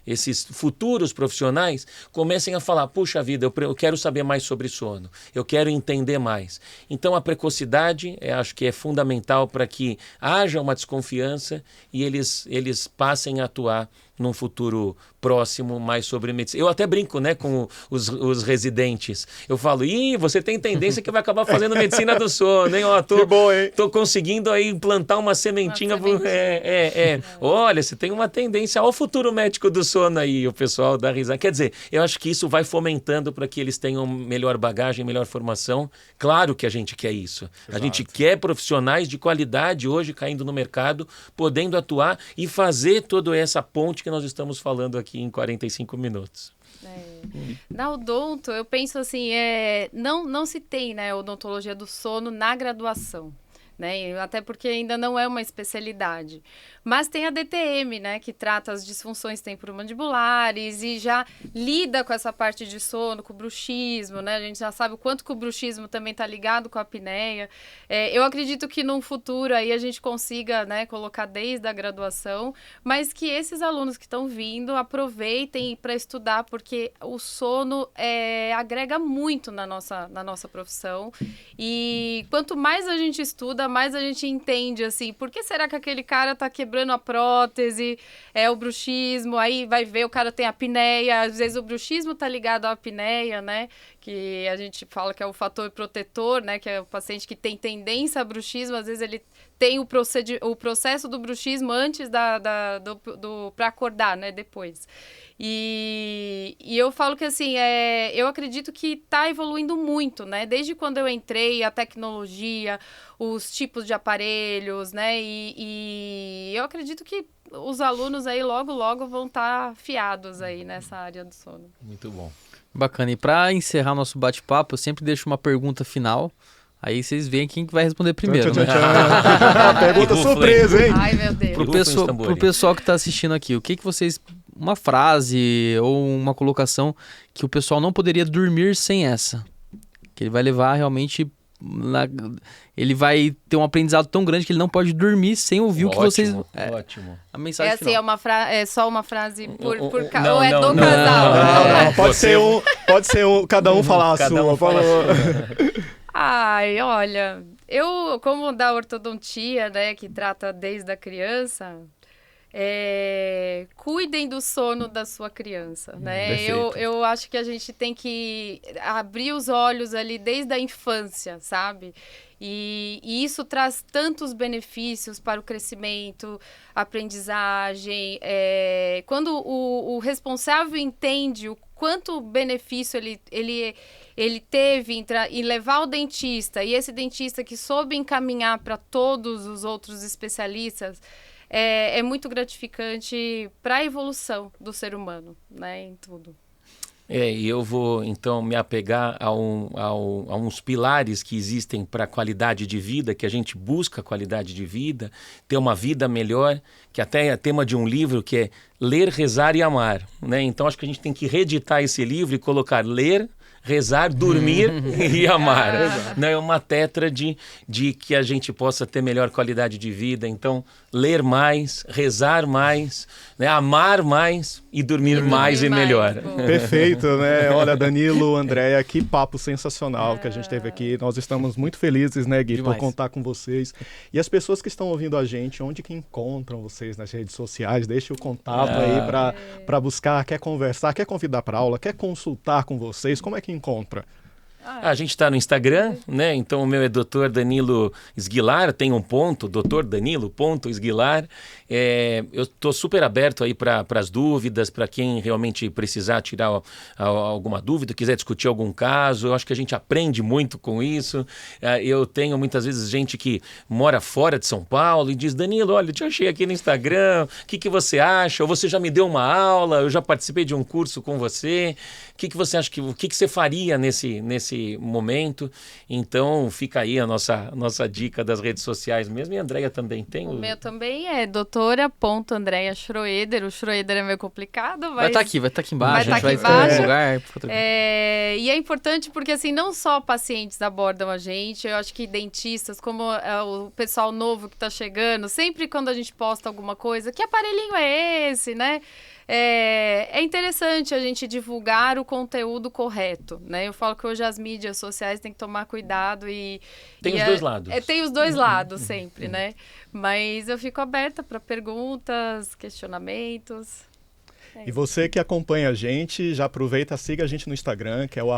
esses futuros profissionais comecem a falar: puxa vida, eu quero saber mais sobre sono, eu quero entender mais. Então, a precocidade, acho que é fundamental para que haja uma desconfiança e eles passem a atuar num futuro próximo mais sobre medicina. Eu até brinco, né, com os residentes. Eu falo: você tem tendência que vai acabar fazendo medicina do sono, hein?
Que bom, hein?
Tô conseguindo aí plantar uma sementinha. Olha, você tem uma tendência ao futuro médico do sono aí, o pessoal dá risada. Quer dizer, eu acho que isso vai fomentando para que eles tenham melhor bagagem, melhor formação. Claro que a gente quer isso. Exato. A gente quer profissionais de qualidade hoje caindo no mercado, podendo atuar e fazer toda essa ponte que nós estamos falando aqui em 45 minutos.
Na odonto, eu penso assim, não se tem, né, odontologia do sono na graduação, né, até porque ainda não é uma especialidade. Mas tem a DTM, né, que trata as disfunções temporomandibulares e já lida com essa parte de sono, com o bruxismo, né? A gente já sabe o quanto que o bruxismo também está ligado com a apneia. Eu acredito que num futuro aí a gente consiga, né, colocar desde a graduação, mas que esses alunos que estão vindo aproveitem para estudar, porque o sono agrega muito na nossa profissão. E quanto mais a gente estuda, mais a gente entende, assim, por que será que aquele cara está quebrando a prótese, o bruxismo, aí vai ver, o cara tem apneia, às vezes o bruxismo tá ligado à apneia, né, que a gente fala que é o fator protetor, né, que é o paciente que tem tendência a bruxismo, às vezes ele tem o processo do bruxismo antes para acordar, né, depois. E eu falo que, assim, eu acredito que está evoluindo muito, né? Desde quando eu entrei, a tecnologia, os tipos de aparelhos, né? E eu acredito que os alunos aí logo vão estar afiados aí nessa área do sono.
Muito bom.
Bacana. E para encerrar nosso bate-papo, eu sempre deixo uma pergunta final Aí vocês veem quem que vai responder primeiro,
Tchan,
né?
tchan, tchan. Pergunta surpresa, hein?
Ai, meu Deus.
Pro pessoal que tá assistindo aqui, o que vocês... Uma frase ou uma colocação que o pessoal não poderia dormir sem essa. Que ele vai levar realmente... Ele vai ter um aprendizado tão grande que ele não pode dormir sem ouvir o que vocês...
Ótimo.
A mensagem
É assim,
final.
é só uma frase por
Não,
ou é do
não,
casal?
Não, pode ser um, cada um falar a
Cada
sua.
um fala a sua.
Ai, olha, eu, como da ortodontia, né, que trata desde a criança, cuidem do sono da sua criança, né? Eu acho que a gente tem que abrir os olhos ali desde a infância, sabe? E isso traz tantos benefícios para o crescimento, aprendizagem. Quando o responsável entende o quanto benefício ele teve em levar o dentista, e esse dentista que soube encaminhar para todos os outros especialistas, é muito gratificante para a evolução do ser humano, né, em tudo.
E eu vou, então, me apegar a uns pilares que existem para a qualidade de vida, que a gente busca qualidade de vida, ter uma vida melhor, que até é tema de um livro que é Ler, Rezar e Amar, né? Então, acho que a gente tem que reeditar esse livro e colocar ler, rezar, dormir e amar. Não é uma tetra de que a gente possa ter melhor qualidade de vida. Então, ler mais, rezar mais, né? Amar mais e dormir mais e melhor.
Perfeito, né? Olha, Danilo, Andréia, que papo sensacional que a gente teve aqui. Nós estamos muito felizes, né, Gui, por contar com vocês. E as pessoas que estão ouvindo a gente, onde que encontram vocês nas redes sociais? Deixe o contato aí para buscar, quer conversar, quer convidar para aula, quer consultar com vocês, como é que encontra?
A gente está no Instagram, né? Então o meu é Dr. Danilo Esguilar, tem um ponto, Dr. Danilo, ponto Esguilar. Eu estou super aberto aí para as dúvidas, para quem realmente precisar tirar alguma dúvida, quiser discutir algum caso. Eu acho que a gente aprende muito com isso. Eu tenho muitas vezes gente que mora fora de São Paulo e diz: Danilo, olha, eu te achei aqui no Instagram, o que você acha? Ou você já me deu uma aula, eu já participei de um curso com você. O que você acha, o que você faria nesse momento? Então fica aí a nossa dica das redes sociais mesmo. E a Andréia também tem.
O meu também é doutora.Andréia Schroeder. O Schroeder é meio complicado, mas...
Vai estar aqui embaixo.
Vai estar aqui
estar
embaixo.
em lugar.
E é importante porque, assim, não só pacientes abordam a gente, eu acho que dentistas, como o pessoal novo que está chegando, sempre quando a gente posta alguma coisa, que aparelhinho é esse, né? É interessante a gente divulgar o conteúdo correto, né? Eu falo que hoje as mídias sociais têm que tomar cuidado e...
Tem os dois lados.
Tem os dois lados sempre, né? Mas eu fico aberta para perguntas, questionamentos...
E você que acompanha a gente, já aproveita, siga a gente no Instagram, que é o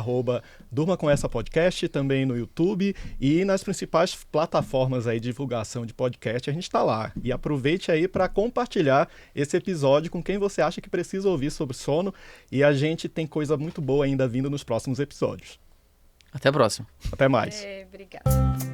@DurmaComEssaPodcast, também no YouTube e nas principais plataformas aí de divulgação de podcast, a gente está lá. E aproveite aí para compartilhar esse episódio com quem você acha que precisa ouvir sobre sono, e a gente tem coisa muito boa ainda vindo nos próximos episódios.
Até a próxima.
Até mais.
Obrigada.